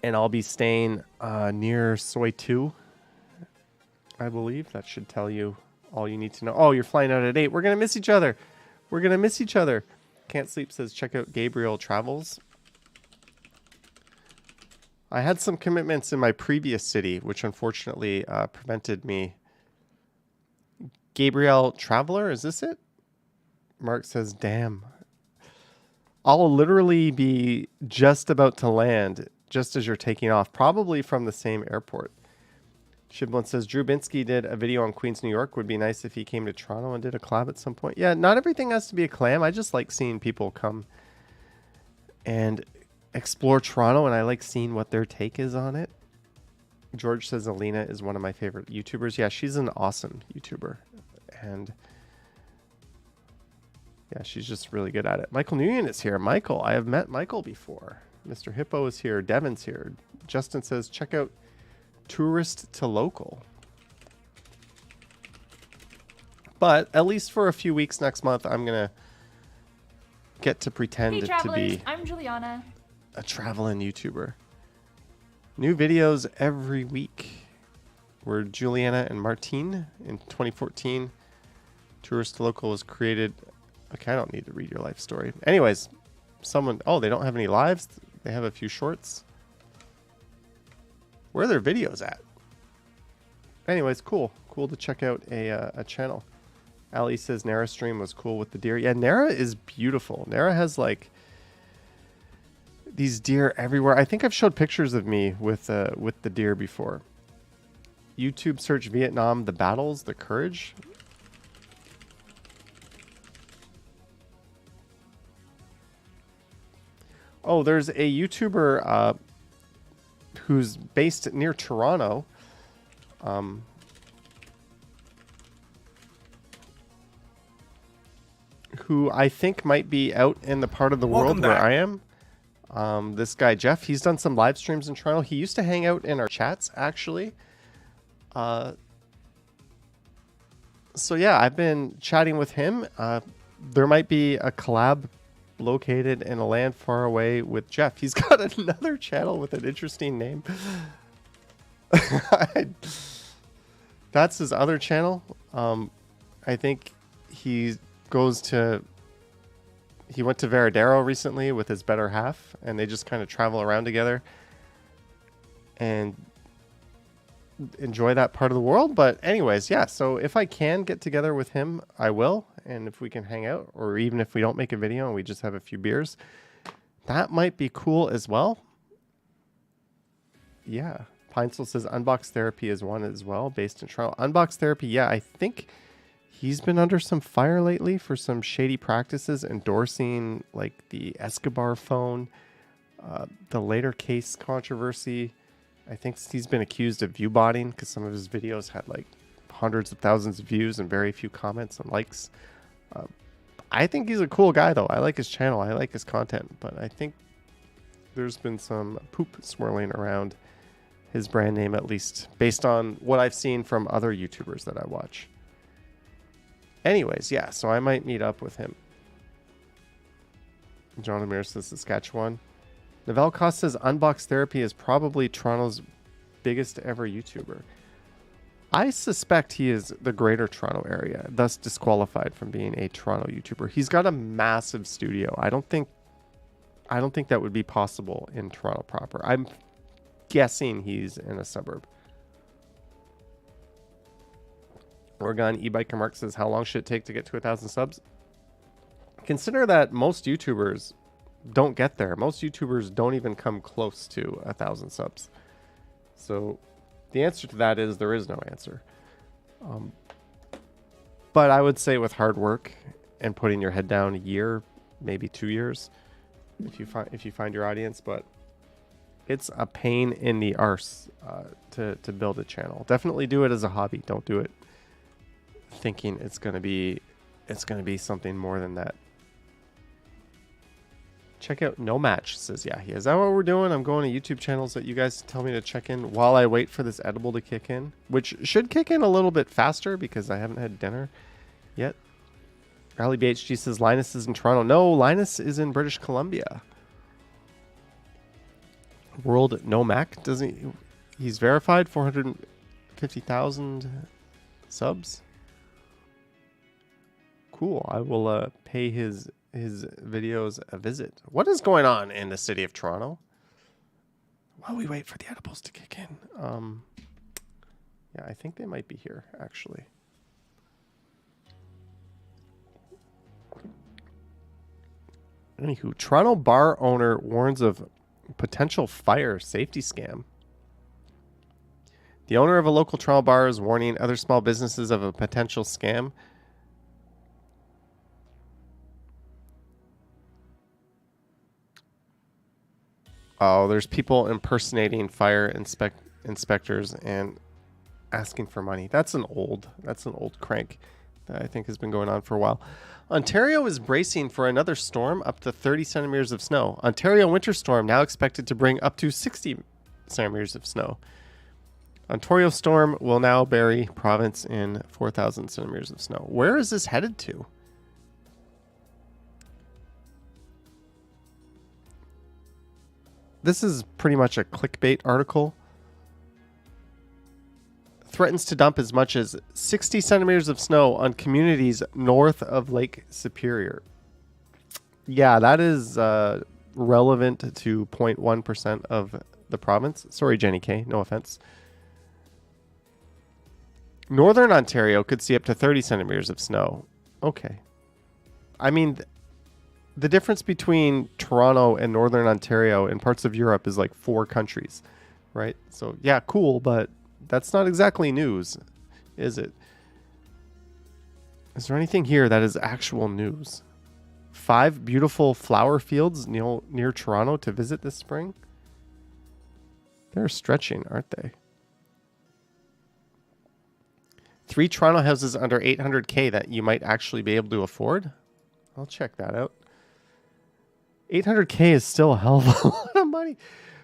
And I'll be staying near Soy 2, I believe. That should tell you all you need to know. Oh, you're flying out at 8. We're going to miss each other. Can't Sleep says, check out Gabriel Travels. I had some commitments in my previous city, which unfortunately prevented me. Gabriel Traveler, is this it? Mark says, damn. I'll literally be just about to land just as you're taking off, probably from the same airport. Shiblin says, Drew Binsky did a video on Queens, New York. Would be nice if he came to Toronto and did a collab at some point. Yeah, not everything has to be a clam. I just like seeing people come and explore Toronto, and I like seeing what their take is on it. George says Alina is one of my favorite YouTubers. Yeah, she's an awesome YouTuber. And yeah, she's just really good at it. Michael Nguyen is here. Michael, I have met Michael before. Mr. Hippo is here. Devin's here. Justin says, check out Tourist to Local. But at least for a few weeks next month, I'm going to get to pretend to be I'm Juliana, a traveling YouTuber. New videos every week. We're Juliana and Martine in 2014. Tourist to Local was created. Okay, I don't need to read your life story. Anyways, someone... Oh, they don't have any lives? They have a few shorts. Where are their videos at? Anyways, cool. Cool to check out a channel. Ali says Nara stream was cool with the deer. Yeah, Nara is beautiful. Nara has like these deer everywhere. I think I've showed pictures of me with the deer before. YouTube search Vietnam, the battles, the courage. Oh, there's a YouTuber who's based near Toronto. Who I think might be out in the part of the world where I am. This guy, Jeff, he's done some live streams in Toronto. He used to hang out in our chats, actually. So yeah, I've been chatting with him. There might be a collab located in a land far away with Jeff. He's got another channel with an interesting name. That's his other channel. I think he goes to he went to Veradero recently with his better half, and they just kind of travel around together and enjoy that part of the world. But anyways, yeah, so if I can get together with him, I will. And if we can hang out, or even if we don't make a video and we just have a few beers, that might be cool as well. Yeah. Pinesel says Unbox Therapy is one as well, based in Toronto. Unbox Therapy, yeah, I think he's been under some fire lately for some shady practices, endorsing like the Escobar phone, the later case controversy. I think he's been accused of view botting because some of his videos had like hundreds of thousands of views and very few comments and likes. I think he's a cool guy though. I like his channel. I like his content, but I think there's been some poop swirling around his brand name, at least based on what I've seen from other YouTubers that I watch. Anyways, yeah, so I might meet up with him. John Amir says Saskatchewan. Novell Cost says Unbox Therapy is probably Toronto's biggest ever YouTuber. I suspect he is the greater Toronto area, thus disqualified from being a Toronto YouTuber. He's got a massive studio. I don't think that would be possible in Toronto proper. I'm guessing he's in a suburb. Oregon e-biker Mark says, how long should it take to get to 1,000 subs? Consider that most YouTubers don't get there. Most YouTubers don't even come close to 1,000 subs. So the answer to that is there is no answer. But I would say with hard work and putting your head down, a year, maybe 2 years, if you find your audience. But it's a pain in the arse to build a channel. Definitely do it as a hobby. Don't do it thinking it's gonna be something more than that. Check out No Match, says Yahi. Is that what we're doing? I'm going to YouTube channels that you guys tell me to check in while I wait for this edible to kick in, which should kick in a little bit faster because I haven't had dinner yet. Rally BHG says Linus is in Toronto. No, Linus is in British Columbia. World No Mac doesn't. He's verified 450,000 subs. Cool. I will pay his videos a visit. What is going on in the city of Toronto? While we wait for the edibles to kick in. Yeah, I think they might be here actually. Anywho, Toronto bar owner warns of potential fire safety scam. The owner of a local Toronto bar is warning other small businesses of a potential scam. Oh, there's people impersonating fire inspectors and asking for money. That's an old crank that I think has been going on for a while. Ontario is bracing for another storm up to 30 centimeters of snow. Ontario winter storm now expected to bring up to 60 centimeters of snow. Ontario storm will now bury province in 4,000 centimeters of snow. Where is this headed to? This is pretty much a clickbait article. Threatens to dump as much as 60 centimeters of snow on communities north of Lake Superior. Yeah, that is relevant to 0.1% of the province. Sorry, Jenny K. No offense. Northern Ontario could see up to 30 centimeters of snow. Okay. I mean, the difference between Toronto and Northern Ontario in parts of Europe is like 4 countries, right? So, yeah, cool, but that's not exactly news, is it? Is there anything here that is actual news? 5 beautiful flower fields near Toronto to visit this spring? They're stretching, aren't they? 3 Toronto houses under 800K that you might actually be able to afford? I'll check that out. 800K is still a hell of a lot of money.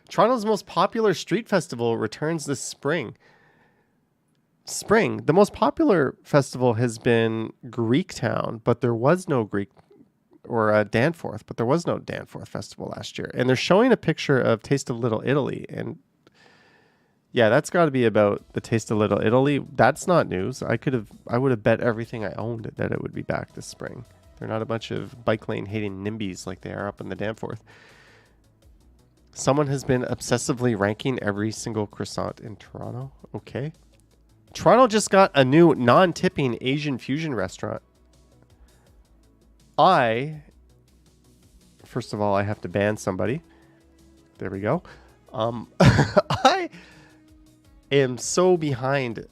Toronto's most popular street festival returns this spring. The most popular festival has been Greektown, but there was no Danforth, but there was no Danforth festival last year. And they're showing a picture of Taste of Little Italy, and yeah, that's got to be about the Taste of Little Italy. That's not news. I would have bet everything I owned that it would be back this spring. They're not a bunch of bike lane hating NIMBYs like they are up in the Danforth. Someone has been obsessively ranking every single croissant in Toronto. Okay. Toronto just got a new non-tipping Asian fusion restaurant. First of all, I have to ban somebody. There we go. I am so behind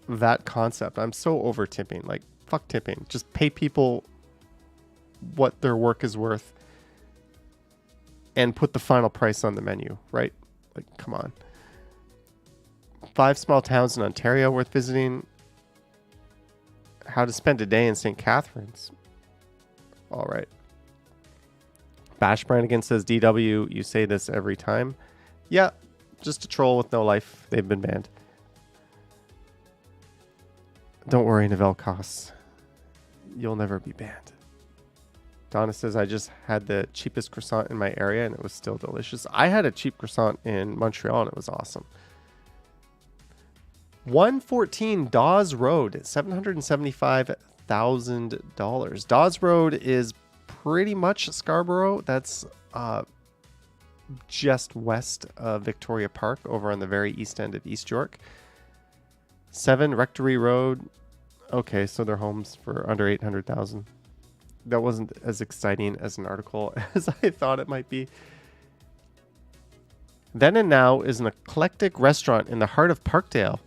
that concept. I'm so over tipping. Like, fuck tipping. Just pay people what their work is worth and put the final price on the menu, right? Like, come on. 5 small towns in Ontario worth visiting. How to spend a day in St. Catharines. All right. Bash Brannigan says, DW, you say this every time. Yeah, just a troll with no life. They've been banned. Don't worry, Novell Costs. You'll never be banned. Donna says, I just had the cheapest croissant in my area and it was still delicious. I had a cheap croissant in Montreal and it was awesome. 114 Dawes Road, $775,000. Dawes Road is pretty much Scarborough. That's just west of Victoria Park, over on the very east end of East York. 7 Rectory Road. Okay, so their homes for under 800,000. That wasn't as exciting as an article as I thought it might be. Then and Now is an eclectic restaurant in the heart of Parkdale.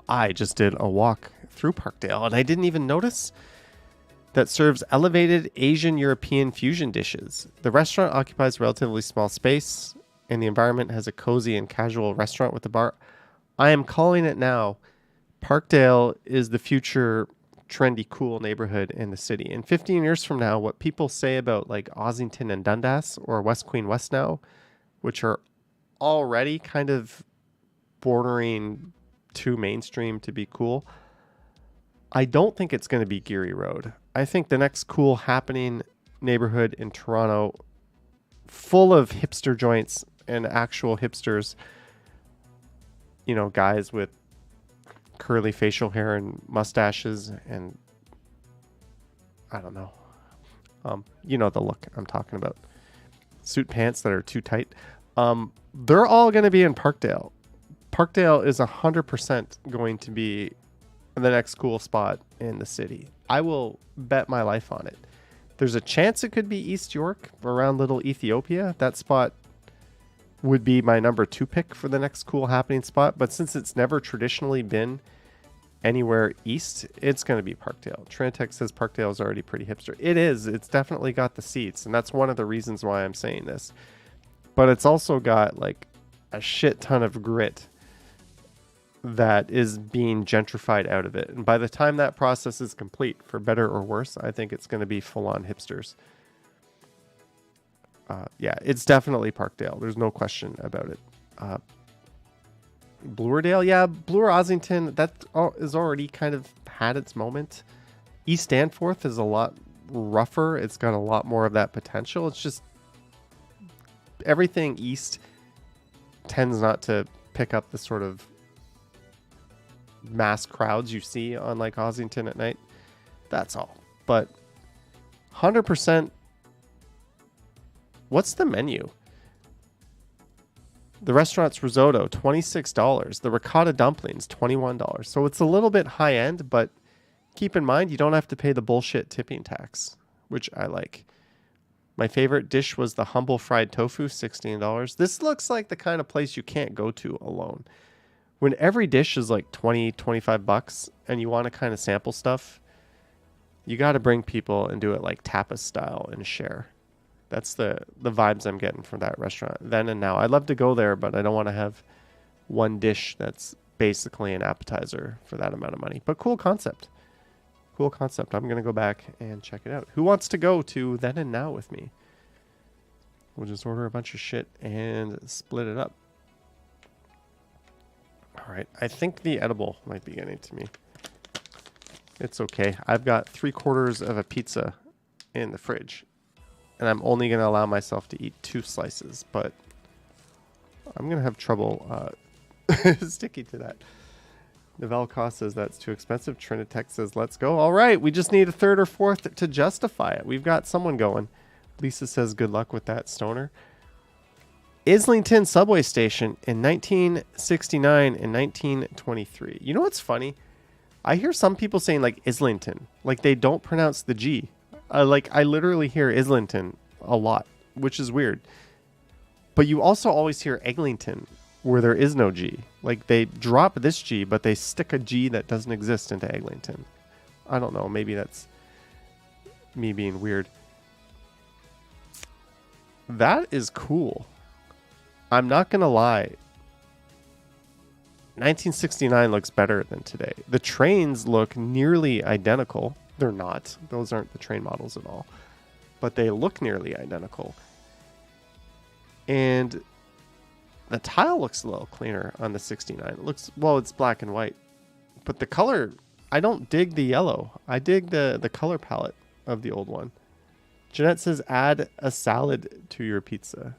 I just did a walk through Parkdale and I didn't even notice that serves elevated Asian European fusion dishes. The restaurant occupies a relatively small space and the environment has a cozy and casual restaurant with a bar. I am calling it now. Parkdale is the future trendy, cool neighborhood in the city. In 15 years from now, what people say about like Ossington and Dundas or West Queen West now, which are already kind of bordering too mainstream to be cool, I don't think it's going to be Geary Road. I think the next cool happening neighborhood in Toronto, full of hipster joints and actual hipsters, you know, guys with curly facial hair and mustaches and I don't know. You know the look I'm talking about. Suit pants that are too tight. They're all going to be in Parkdale. Parkdale is 100% going to be the next cool spot in the city. I will bet my life on it. There's a chance it could be East York around Little Ethiopia. That spot would be my number 2 pick for the next cool happening spot. But since it's never traditionally been anywhere east, it's going to be Parkdale. Trinitech says Parkdale is already pretty hipster. It is. It's definitely got the seats. And that's one of the reasons why I'm saying this. But it's also got like a shit ton of grit that is being gentrified out of it. And by the time that process is complete, for better or worse, I think it's going to be full-on hipsters. Yeah, it's definitely Parkdale. There's no question about it. Bloordale, yeah, Bloor Ossington, that is already kind of had its moment. East Danforth is a lot rougher. It's got a lot more of that potential. It's just everything east tends not to pick up the sort of mass crowds you see on like Ossington at night. That's all. But 100%. What's the menu? The restaurant's risotto, $26. The ricotta dumplings, $21. So it's a little bit high end, but keep in mind you don't have to pay the bullshit tipping tax, which I like. My favorite dish was the humble fried tofu, $16. This looks like the kind of place you can't go to alone. When every dish is like 20, 25 bucks and you want to kind of sample stuff, you got to bring people and do it like tapas style and share. That's the vibes I'm getting from that restaurant. Then and Now. I'd love to go there, but I don't want to have one dish that's basically an appetizer for that amount of money. But cool concept. Cool concept. I'm going to go back and check it out. Who wants to go to Then and Now with me? We'll just order a bunch of shit and split it up. All right. I think the edible might be getting to me. It's okay. I've got 3/4 of a pizza in the fridge. And I'm only going to allow myself to eat 2 slices. But I'm going to have trouble sticking to that. Novelcost says that's too expensive. Trinitech says let's go. All right, we just need a third or fourth to justify it. We've got someone going. Lisa says good luck with that, Stoner. Islington subway station in 1969 and 1923. You know what's funny? I hear some people saying like Islington, like they don't pronounce the G. Like I literally hear Islington a lot, which is weird. But you also always hear Eglinton, where there is no G. Like they drop this G, but they stick a G that doesn't exist into Eglinton. I don't know. Maybe that's me being weird. That is cool. I'm not going to lie. 1969 looks better than today. The trains look nearly identical. They're not. Those aren't the train models at all. But they look nearly identical. And the tile looks a little cleaner on the 69. It looks, well, it's black and white. But the color, I don't dig the yellow. I dig the color palette of the old one. Jeanette says, add a salad to your pizza.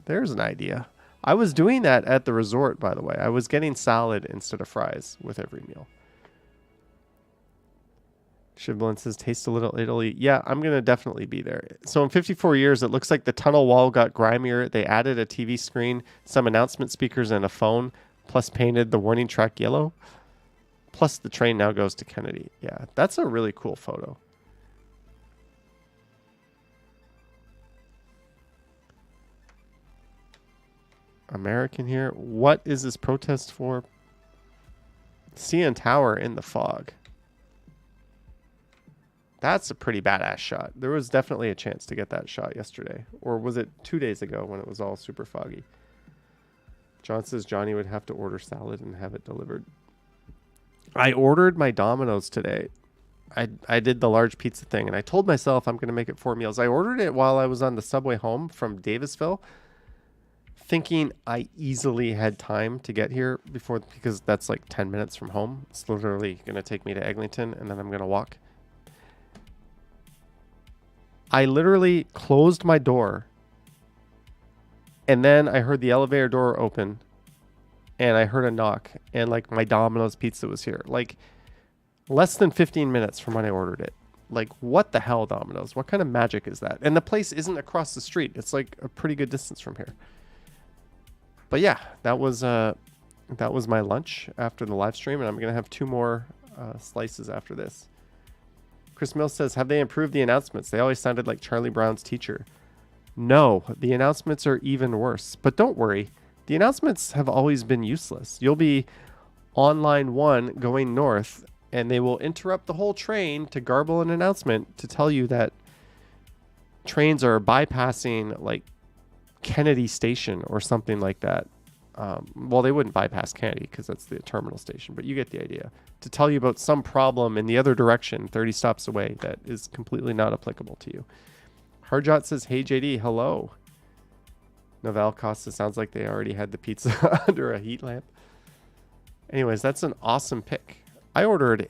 There's an idea. I was doing that at the resort, by the way. I was getting salad instead of fries with every meal. Shiblin says, taste a little Italy. Yeah, I'm going to definitely be there. So in 54 years, it looks like the tunnel wall got grimier. They added a TV screen, some announcement speakers, and a phone, plus painted the warning track yellow. Plus the train now goes to Kennedy. Yeah, that's a really cool photo. American here. What is this protest for? CN Tower in the fog. That's a pretty badass shot. There was definitely a chance to get that shot yesterday. Or was it 2 days ago when it was all super foggy? John says Johnny would have to order salad and have it delivered. I ordered my Domino's today. I did the large pizza thing, and I told myself I'm going to make it 4 meals. I ordered it while I was on the subway home from Davisville, thinking I easily had time to get here before, because that's like 10 minutes from home. It's literally going to take me to Eglinton, and then I'm going to walk. I literally closed my door, and then I heard the elevator door open, and I heard a knock, and like my Domino's pizza was here. Like less than 15 minutes from when I ordered it. Like, what the hell, Domino's? What kind of magic is that? And the place isn't across the street. It's like a pretty good distance from here. But yeah, that was my lunch after the live stream, and I'm gonna have 2 more slices after this. Chris Mills says, have they improved the announcements? They always sounded like Charlie Brown's teacher. No, the announcements are even worse. But don't worry, the announcements have always been useless. You'll be on line 1 going north, and they will interrupt the whole train to garble an announcement to tell you that trains are bypassing like Kennedy Station or something like that. Well, they wouldn't bypass Kennedy because that's the terminal station, but you get the idea. To tell you about some problem in the other direction, 30 stops away, that is completely not applicable to you. Harjot says, hey JD, hello. Novel Costa sounds like they already had the pizza under a heat lamp. Anyways, that's an awesome pick. I ordered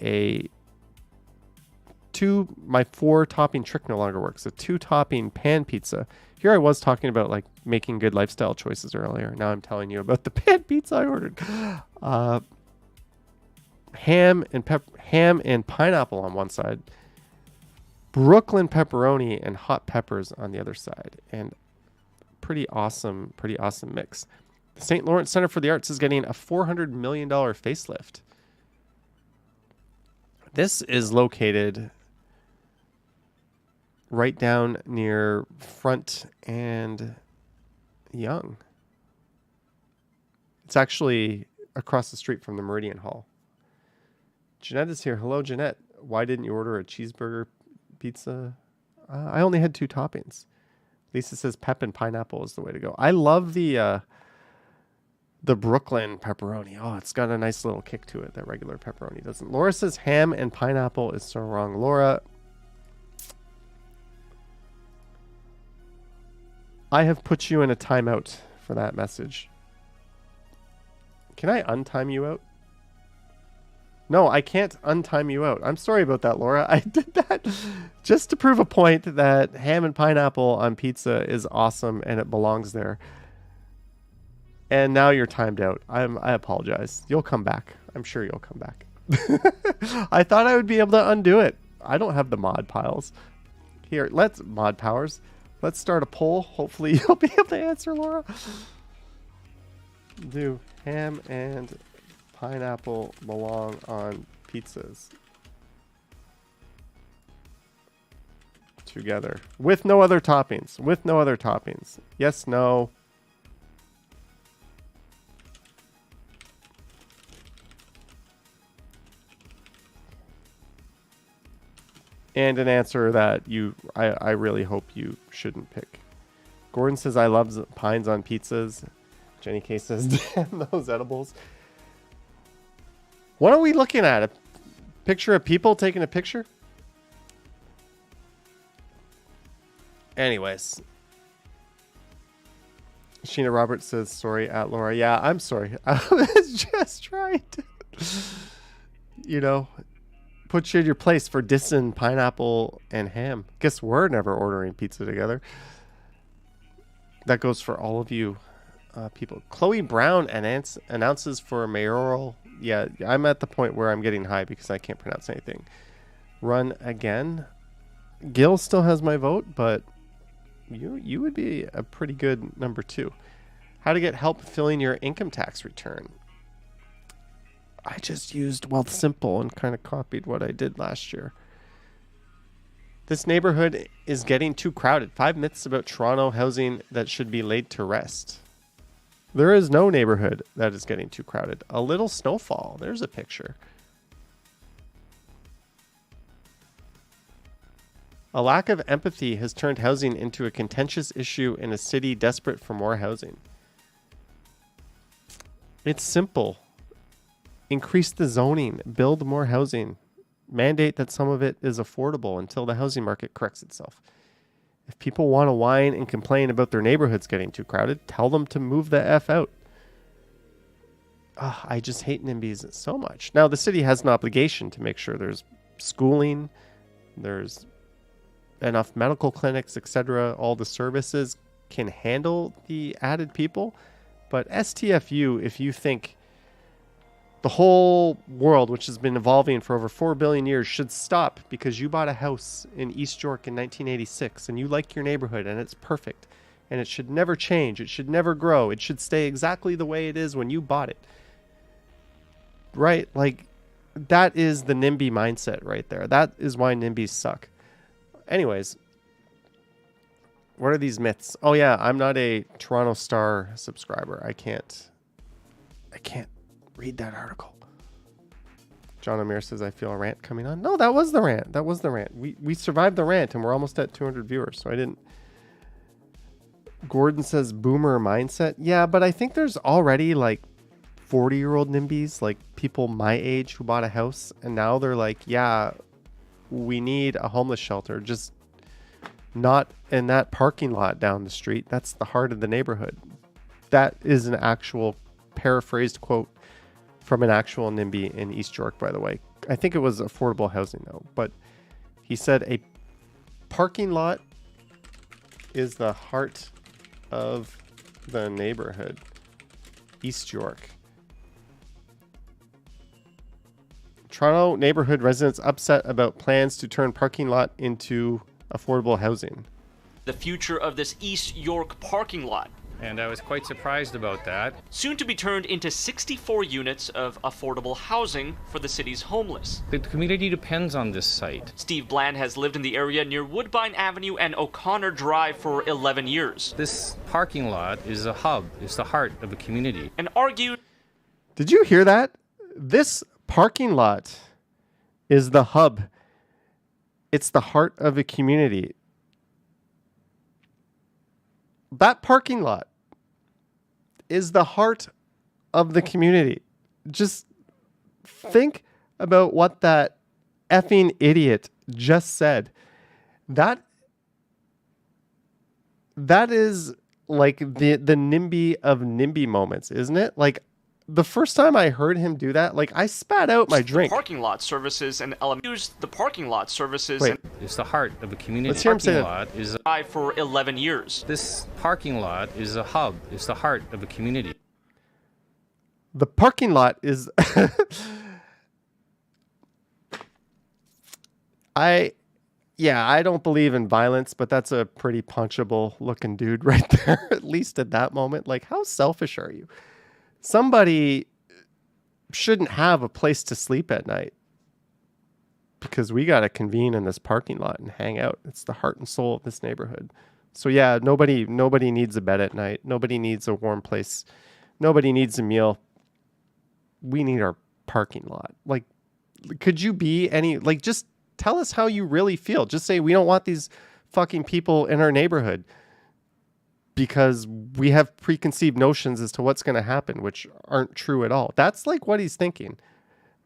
my 4 topping trick no longer works. A 2 topping pan pizza. Here I was talking about like making good lifestyle choices earlier. Now I'm telling you about the pan pizza I ordered. Ham and pineapple on one side, Brooklyn pepperoni and hot peppers on the other side, and pretty awesome mix. The St. Lawrence Center for the Arts is getting a $400 million facelift. This is located right down near Front and Young. It's actually across the street from the Meridian Hall. Jeanette is here. Hello, Jeanette. Why didn't you order a cheeseburger pizza? I only had 2 toppings. Lisa says pep and pineapple is the way to go. I love the Brooklyn pepperoni. Oh, it's got a nice little kick to it that regular pepperoni doesn't. Laura says ham and pineapple is so wrong. Laura, I have put you in a timeout for that message. Can I untime you out? No, I can't untime you out. I'm sorry about that, Laura. I did that just to prove a point that ham and pineapple on pizza is awesome and it belongs there. And now you're timed out. I apologize. You'll come back. I'm sure you'll come back. I thought I would be able to undo it. I don't have the mod piles. Here, mod powers. Let's start a poll. Hopefully you'll be able to answer, Laura. Do ham and pineapple belong on pizzas? Together. With no other toppings. With no other toppings. Yes, no. And an answer that I really hope you shouldn't pick. Gordon says, I love pines on pizzas. Jenny K says, damn those edibles. What are we looking at? A picture of people taking a picture? Anyways. Sheena Roberts says, sorry, at Laura. Yeah, I'm sorry. I was just trying to, put you in your place for dissing pineapple and ham. Guess we're never ordering pizza together. That goes for all of you people. Chloe Brown announces for mayoral. Yeah, I'm at the point where I'm getting high because I can't pronounce anything. Run again. Gil still has my vote, but you would be a pretty good number 2. How to get help filling your income tax return. I just used Wealth Simple and kind of copied what I did last year. This neighborhood is getting too crowded. 5 myths about Toronto housing that should be laid to rest. There is no neighborhood that is getting too crowded. A little snowfall. There's a picture. A lack of empathy has turned housing into a contentious issue in a city desperate for more housing. It's simple. Increase the zoning. Build more housing. Mandate that some of it is affordable until the housing market corrects itself. If people want to whine and complain about their neighborhoods getting too crowded, tell them to move the F out. I just hate NIMBYs so much. Now, the city has an obligation to make sure there's schooling, there's enough medical clinics, etc. All the services can handle the added people. But STFU, if you think the whole world, which has been evolving for over 4 billion years, should stop because you bought a house in East York in 1986 and you like your neighborhood and it's perfect and it should never change. It should never grow. It should stay exactly the way it is when you bought it. Right? Like, that is the NIMBY mindset right there. That is why NIMBYs suck. Anyways, what are these myths? Oh yeah, I'm not a Toronto Star subscriber. I can't read that article. John Amir says, I feel a rant coming on. No, that was the rant. That was the rant. We survived the rant and we're almost at 200 viewers, so I didn't. Gordon says boomer mindset. Yeah, but I think there's already like 40-year-old NIMBYs, like people my age who bought a house and now they're like, yeah, we need a homeless shelter, just not in that parking lot down the street. That's the heart of the neighborhood. That is an actual paraphrased quote from an actual NIMBY in East York, by the way. I think it was affordable housing, though. But he said a parking lot is the heart of the neighborhood. East York. Toronto neighborhood residents upset about plans to turn parking lot into affordable housing. The future of this East York parking lot. And I was quite surprised about that. Soon to be turned into 64 units of affordable housing for the city's homeless. The community depends on this site. Steve Bland has lived in the area near Woodbine Avenue and O'Connor Drive for 11 years. This parking lot is a hub. It's the heart of a community. And argued... Did you hear that? This parking lot is the hub. It's the heart of a community. That parking lot is the heart of the community. Just think about what that effing idiot just said. That is like the NIMBY of NIMBY moments, isn't it? Like, the first time I heard him do that, like, I spat out my drink. Parking lot services and use the parking lot services. Wait. It's the heart of a community. Let's hear him say lot that. Is for 11 years. This parking lot is a hub. It's the heart of a community. The parking lot is I don't believe in violence, but that's a pretty punchable looking dude right there, at least at that moment. Like, how selfish are you? Somebody shouldn't have a place to sleep at night because we got to convene in this parking lot and hang out. It's the heart and soul of this neighborhood. So yeah, nobody needs a bed at night. Nobody needs a warm place. Nobody needs a meal. We need our parking lot. Like, could you be any, like, just tell us how you really feel. Just say, we don't want these fucking people in our neighborhood because we have preconceived notions as to what's going to happen, which aren't true at all. That's like what he's thinking.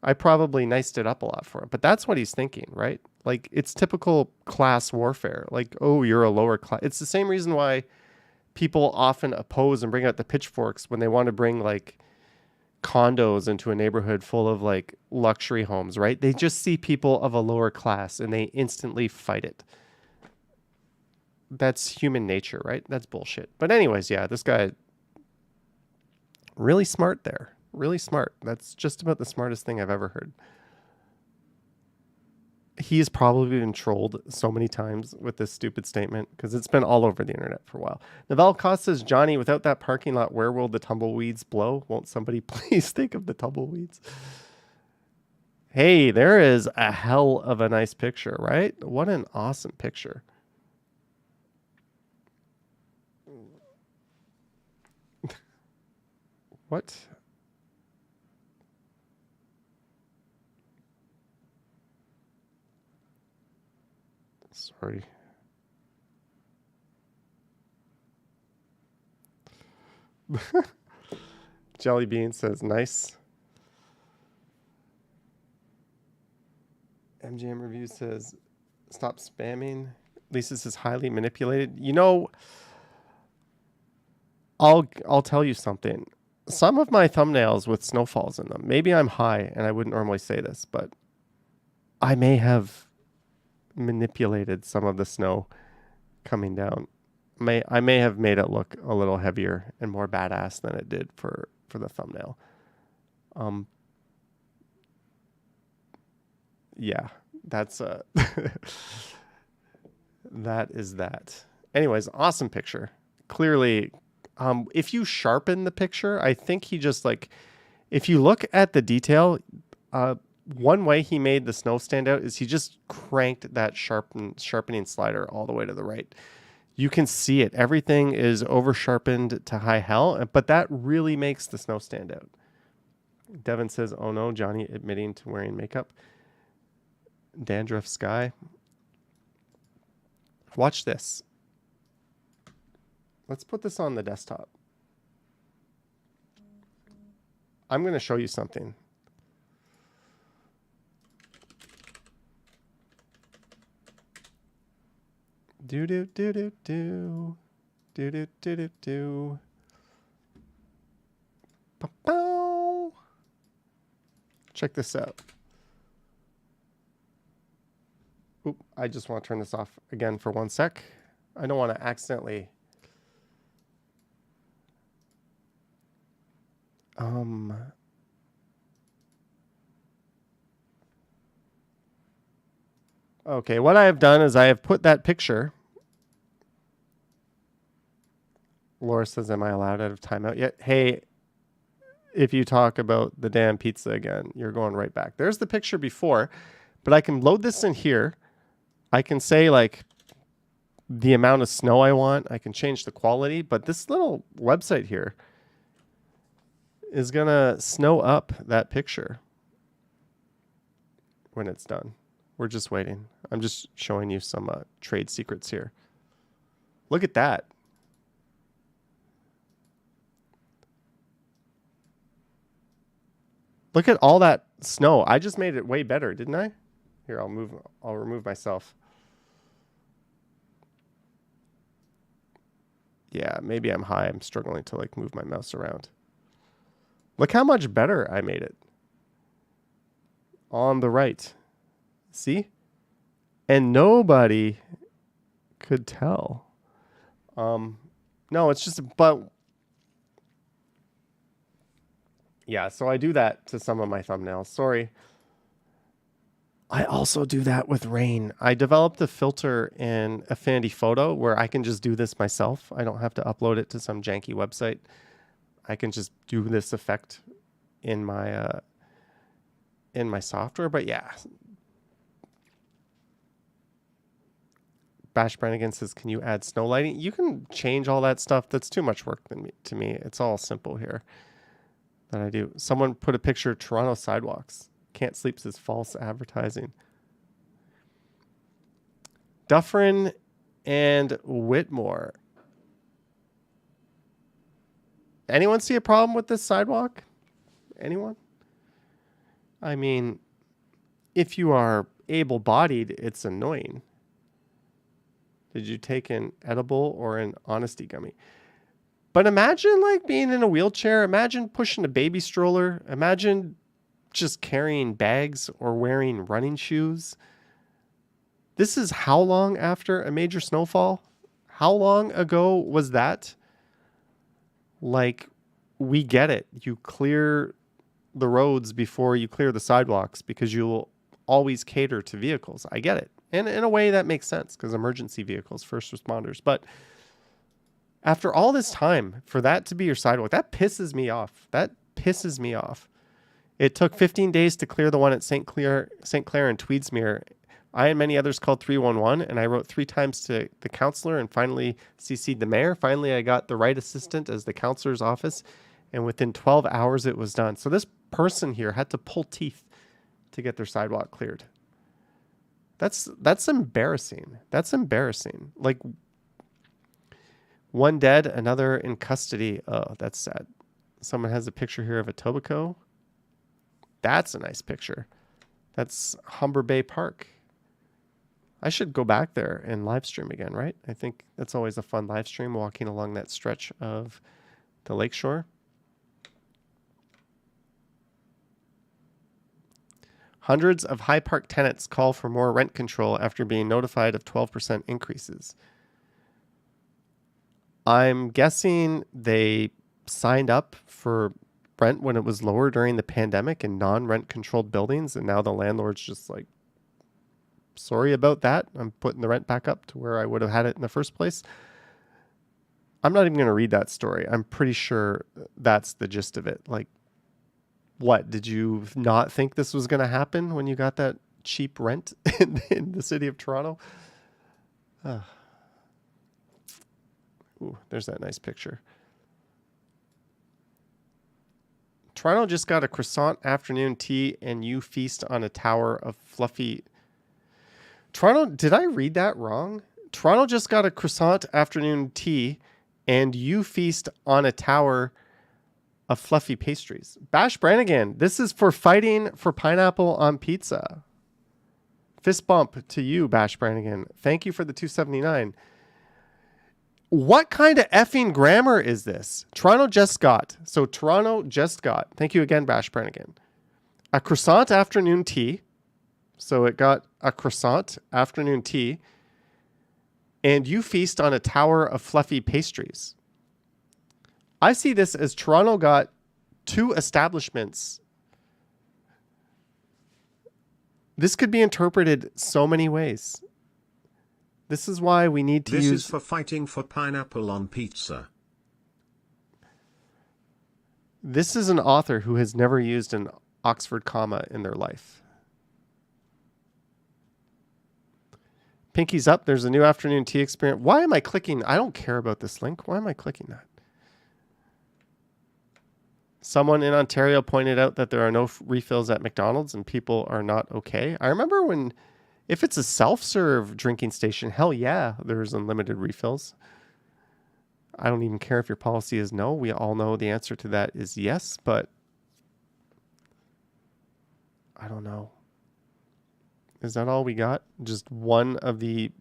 I probably niced it up a lot for him, but that's what he's thinking, right? Like, it's typical class warfare. Like, oh, you're a lower class. It's the same reason why people often oppose and bring out the pitchforks when they want to bring like condos into a neighborhood full of like luxury homes, right? They just see people of a lower class and they instantly fight it. That's human nature, right? That's bullshit. But anyways, yeah, this guy really smart there. Really smart. That's just about the smartest thing I've ever heard. He's probably been trolled so many times with this stupid statement because it's been all over the internet for a while. Naval Cost says, Johnny, without that parking lot, where will the tumbleweeds blow? Won't somebody please think of the tumbleweeds? Hey, there is a hell of a nice picture, right? What an awesome picture. What? Sorry. Jelly Bean says, nice. MGM Review says, stop spamming. Lisa says, highly manipulated. You know, I'll tell you something. Some of my thumbnails with snowfalls in them, maybe I'm high and I wouldn't normally say this, but I may have manipulated some of the snow coming down. I may have made it look a little heavier and more badass than it did for the thumbnail. Yeah, that's that is that. Anyways, awesome picture. Clearly, if you sharpen the picture, I think he just like, if you look at the detail, one way he made the snow stand out is he just cranked that sharpening slider all the way to the right. You can see it. Everything is over sharpened to high hell, but that really makes the snow stand out. Devin says, oh no, Johnny admitting to wearing makeup. Dandruff Sky. Watch this. Let's put this on the desktop. I'm going to show you something. Do do do do do do do do do do. Pow. Check this out. Oop, I just want to turn this off again for 1 sec. I don't want to accidentally. Okay, what I have done is I have put that picture. Laura says, am I allowed out of timeout yet? Hey, if you talk about the damn pizza again, you're going right back. There's the picture before, but I can load this in here. I can say like the amount of snow I want. I can change the quality, but this little website here is going to snow up that picture when it's done. We're just waiting. I'm just showing you some trade secrets here. Look at that. Look at all that snow. I just made it way better, didn't I? Here, I'll remove myself. Yeah, maybe I'm high. I'm struggling to like move my mouse around. Look how much better I made it. On the right. See? And nobody could tell. No, it's just, but Yeah, so I do that to some of my thumbnails. Sorry. I also do that with rain. I developed a filter in Affinity Photo where I can just do this myself. I don't have to upload it to some janky website. I can just do this effect in my software. But yeah. Bash Brannigan says, can you add snow lighting? You can change all that stuff. That's too much work to me. It's all simple here that I do. Someone put a picture of Toronto sidewalks. Can't sleep says false advertising. Dufferin and Whitmore. Anyone see a problem with this sidewalk? Anyone? I mean, if you are able-bodied, it's annoying. Did you take an edible or an honesty gummy? But imagine like being in a wheelchair. Imagine pushing a baby stroller. Imagine just carrying bags or wearing running shoes. This is how long after a major snowfall? How long ago was that? Like, we get it. You clear the roads before you clear the sidewalks because you'll always cater to vehicles. I get it. And in a way that makes sense because emergency vehicles, first responders. But after all this time, for that to be your sidewalk, that pisses me off. That pisses me off. It took 15 days to clear the one at St. Clair and Tweedsmuir. I and many others called 311, and I wrote 3 times to the counselor and finally CC'd the mayor. Finally, I got the right assistant as the counselor's office, and within 12 hours, it was done. So this person here had to pull teeth to get their sidewalk cleared. That's embarrassing. That's embarrassing. Like, one dead, another in custody. Oh, that's sad. Someone has a picture here of a Etobicoke. That's a nice picture. That's Humber Bay Park. I should go back there and live stream again, right? I think that's always a fun live stream, walking along that stretch of the lakeshore. Hundreds of High Park tenants call for more rent control after being notified of 12% increases. I'm guessing they signed up for rent when it was lower during the pandemic in non-rent controlled buildings, and now the landlord's just like, sorry about that. I'm putting the rent back up to where I would have had it in the first place. I'm not even going to read that story. I'm pretty sure that's the gist of it. Like, what? Did you not think this was going to happen when you got that cheap rent in the city of Toronto? Ooh, there's that nice picture. Toronto just got a croissant afternoon tea and you feast on a tower of fluffy... Toronto, did I read that wrong? Toronto just got a croissant afternoon tea and you feast on a tower of fluffy pastries. Bash Brannigan, this is for fighting for pineapple on pizza. Fist bump to you, Bash Brannigan. Thank you for the $2.79. What kind of effing grammar is this? Toronto just got. Thank you again, Bash Brannigan. A croissant afternoon tea. So it got a croissant afternoon tea. And you feast on a tower of fluffy pastries. I see this as Toronto got 2 establishments. This could be interpreted so many ways. This is why we need to use... This is for fighting for pineapple on pizza. This is an author who has never used an Oxford comma in their life. Pinky's up. There's a new afternoon tea experience. Why am I clicking? I don't care about this link. Why am I clicking that? Someone in Ontario pointed out that there are no refills at McDonald's and people are not okay. I remember when... If it's a self-serve drinking station, hell yeah, there's unlimited refills. I don't even care if your policy is no. We all know the answer to that is yes, but I don't know. Is that all we got? Just one of the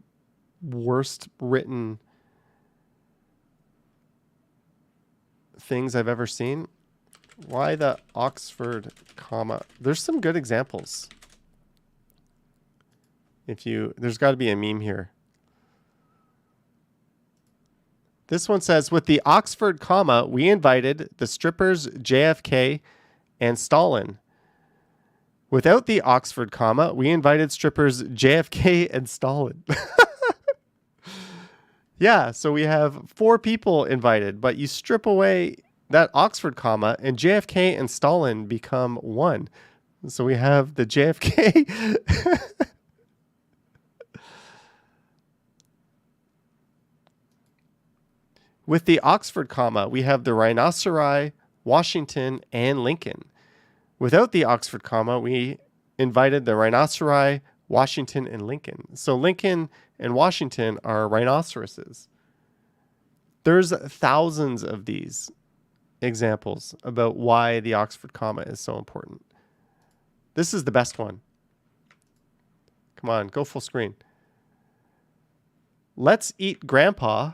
worst written things I've ever seen. Why the Oxford comma? There's some good examples. There's got to be a meme here. This one says, with the Oxford comma, we invited the strippers JFK and Stalin. Without the Oxford comma, we invited strippers JFK and Stalin. Yeah, so we have 4 people invited, but you strip away that Oxford comma and JFK and Stalin become 1. So we have the JFK. With the Oxford comma, we have the rhinoceri, Washington, and Lincoln. Without the Oxford comma, we invited the rhinoceri, Washington, and Lincoln. So Lincoln and Washington are rhinoceroses. There's thousands of these examples about why the Oxford comma is so important. This is the best one. Come on, go full screen. Let's eat grandpa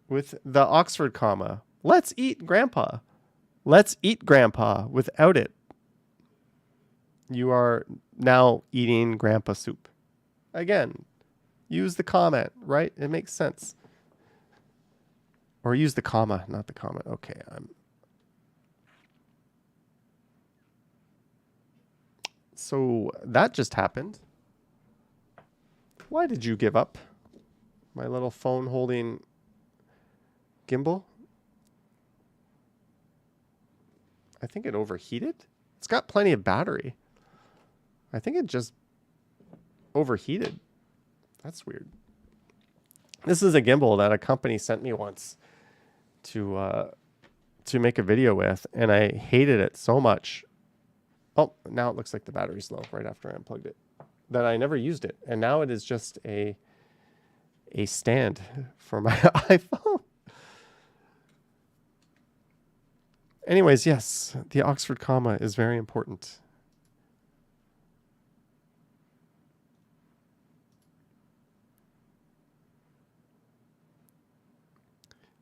with the Oxford comma. Let's eat grandpa. Let's eat grandpa without it. You are now eating grandpa soup. Again, use the comment, right? It makes sense. Or use the comma, not the comment. Okay, So that just happened. Why did you give up? My little phone holding gimbal? I think it overheated. It's got plenty of battery. I think it just overheated. That's weird. This is a gimbal that a company sent me once to make a video with, and I hated it so much. Oh, now it looks like the battery's low right after I unplugged it. That I never used it, and now it is just a stand for my iPhone. Anyways, yes, the Oxford comma is very important.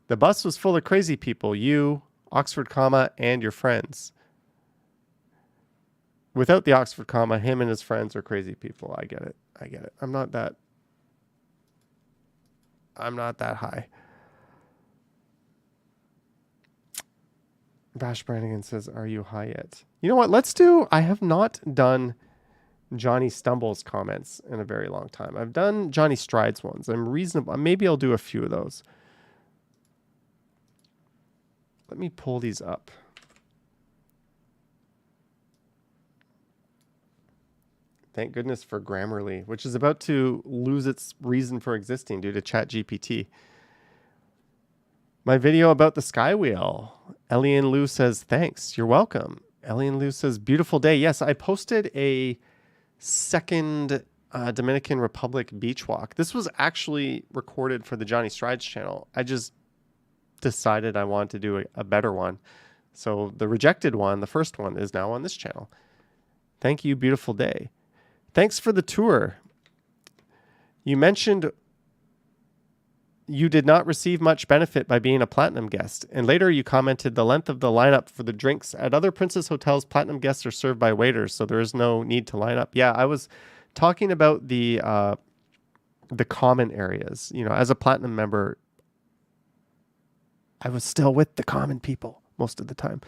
The bus was full of crazy people, you, Oxford comma, and your friends. Without the Oxford comma, him and his friends are crazy people. I get it. I get it. I'm not that high. Bash Brannigan says, are you high yet? You know what? I have not done Johnny Stumbles comments in a very long time. I've done Johnny Strides ones. I'm reasonable. Maybe I'll do a few of those. Let me pull these up. Thank goodness for Grammarly, which is about to lose its reason for existing due to ChatGPT. My video about the Sky Wheel. Elian Lou says, thanks. You're welcome. Elian Lou says, beautiful day. Yes, I posted a second Dominican Republic beach walk. This was actually recorded for the Johnny Strides channel. I just decided I wanted to do a better one. So the rejected one, the first one, is now on this channel. Thank you, beautiful day. Thanks for the tour. You mentioned you did not receive much benefit by being a platinum guest, and later you commented the length of the lineup for the drinks at other Princess hotels. Platinum guests are served by waiters, so there is no need to line up. Yeah, I was talking about the common areas. You know, as a platinum member, I was still with the common people most of the time.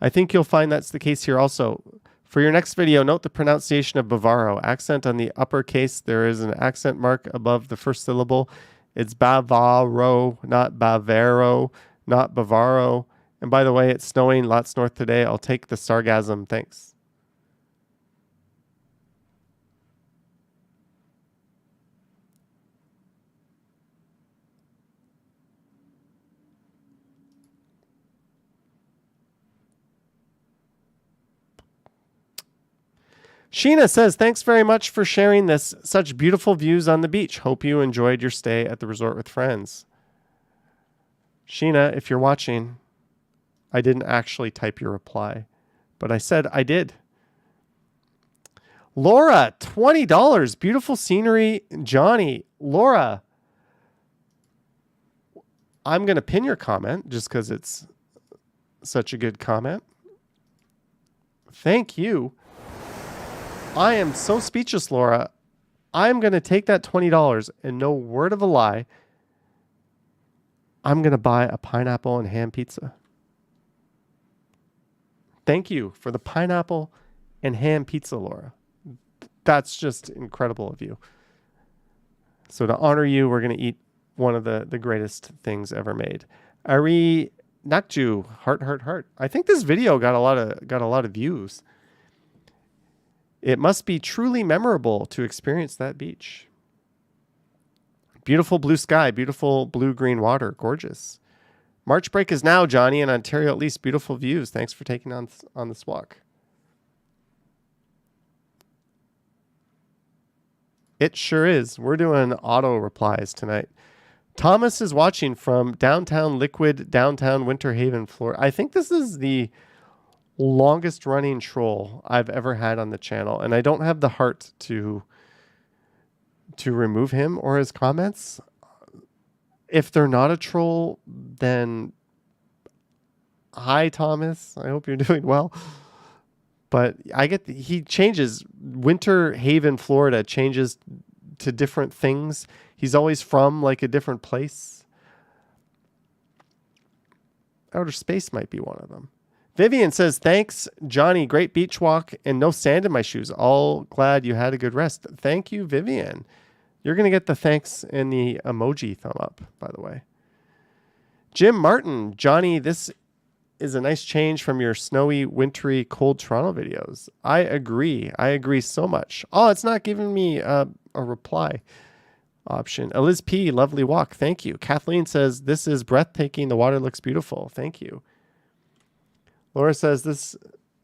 I think you'll find that's the case here also. For your next video, note the pronunciation of Bavaro. Accent on the uppercase. There is an accent mark above the first syllable. It's Bavaro, not Bavaro, not Bavaro. And by the way, it's snowing lots north today. I'll take the sarcasm. Thanks. Sheena says, thanks very much for sharing this. Such beautiful views on the beach. Hope you enjoyed your stay at the resort with friends. Sheena, if you're watching, I didn't actually type your reply, but I said I did. Laura, $20. Beautiful scenery. Johnny, Laura, I'm going to pin your comment just because it's such a good comment. Thank you. I am so speechless, Laura. I'm going to take that $20 and no word of a lie, I'm going to buy a pineapple and ham pizza. Thank you for the pineapple and ham pizza, Laura. That's just incredible of you. So to honor you, we're going to eat one of the greatest things ever made. Ari Nakju, heart, heart, heart. I think this video got a lot of views. It must be truly memorable to experience that beach. Beautiful blue sky, beautiful blue-green water, gorgeous. March break is now, Johnny, in Ontario at least. Beautiful views. Thanks for taking on this walk. It sure is. We're doing auto replies tonight. Thomas is watching from downtown Liquid, downtown Winter Haven, Florida. I think this is the longest running troll I've ever had on the channel, and I don't have the heart to remove him or his comments. If they're not a troll, then hi, Thomas. I hope you're doing well. But he changes. Winter Haven, Florida changes to different things. He's always from like a different place. Outer space might be one of them. Vivian says, thanks, Johnny. Great beach walk and no sand in my shoes. All glad you had a good rest. Thank you, Vivian. You're going to get the thanks and the emoji thumb up, by the way. Jim Martin, Johnny, this is a nice change from your snowy, wintry, cold Toronto videos. I agree. I agree so much. Oh, it's not giving me a reply option. Eliz P, lovely walk. Thank you. Kathleen says, this is breathtaking. The water looks beautiful. Thank you. Laura says, this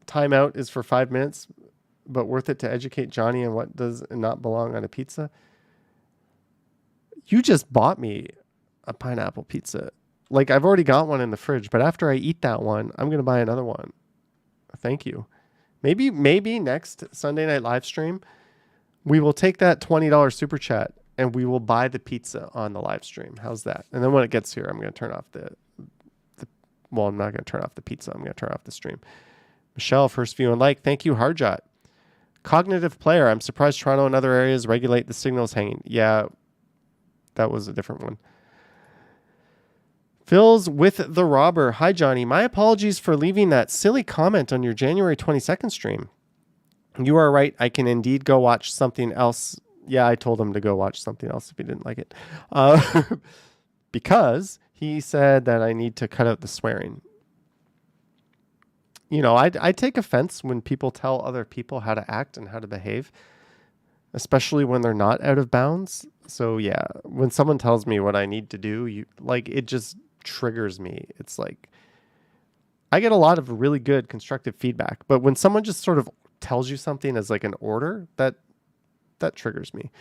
timeout is for 5 minutes, but worth it to educate Johnny on what does not belong on a pizza. You just bought me a pineapple pizza. Like, I've already got one in the fridge, but after I eat that one, I'm going to buy another one. Thank you. Maybe next Sunday night live stream, we will take that $20 super chat and we will buy the pizza on the live stream. How's that? And then when it gets here, I'm going to turn off well, I'm not going to turn off the pizza. I'm going to turn off the stream. Michelle, first view and like. Thank you, Hardjot. Cognitive player. I'm surprised Toronto and other areas regulate the signals hanging. Yeah, that was a different one. Phil's with the robber. Hi, Johnny. My apologies for leaving that silly comment on your January 22nd stream. You are right. I can indeed go watch something else. Yeah, I told him to go watch something else if he didn't like it. Because he said that I need to cut out the swearing. You know, I take offense when people tell other people how to act and how to behave, especially when they're not out of bounds. So yeah, when someone tells me what I need to do, it just triggers me. It's like, I get a lot of really good constructive feedback, but when someone just sort of tells you something as like an order, that triggers me.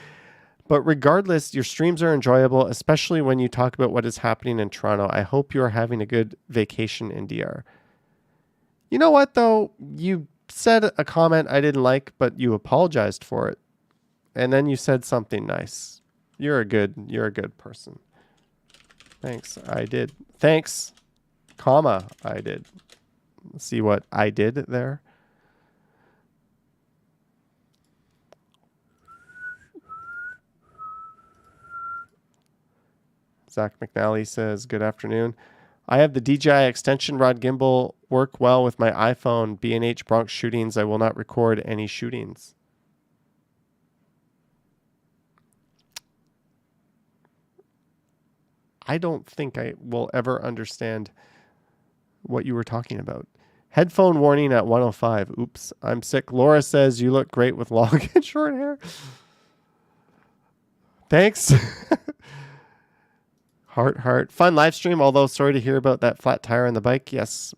But regardless, your streams are enjoyable, especially when you talk about what is happening in Toronto. I hope you are having a good vacation in DR. You know what, though? You said a comment I didn't like, but you apologized for it. And then you said something nice. You're a good person. Thanks, I did. Thanks, comma, I did. See what I did there? Zach McNally says, good afternoon. I have the DJI extension rod gimbal work well with my iPhone. B&H Bronx shootings. I will not record any shootings. I don't think I will ever understand what you were talking about. Headphone warning at 105. Oops, I'm sick. Laura says, you look great with long and short hair. Thanks. Heart. Fun live stream, although sorry to hear about that flat tire on the bike. Yes.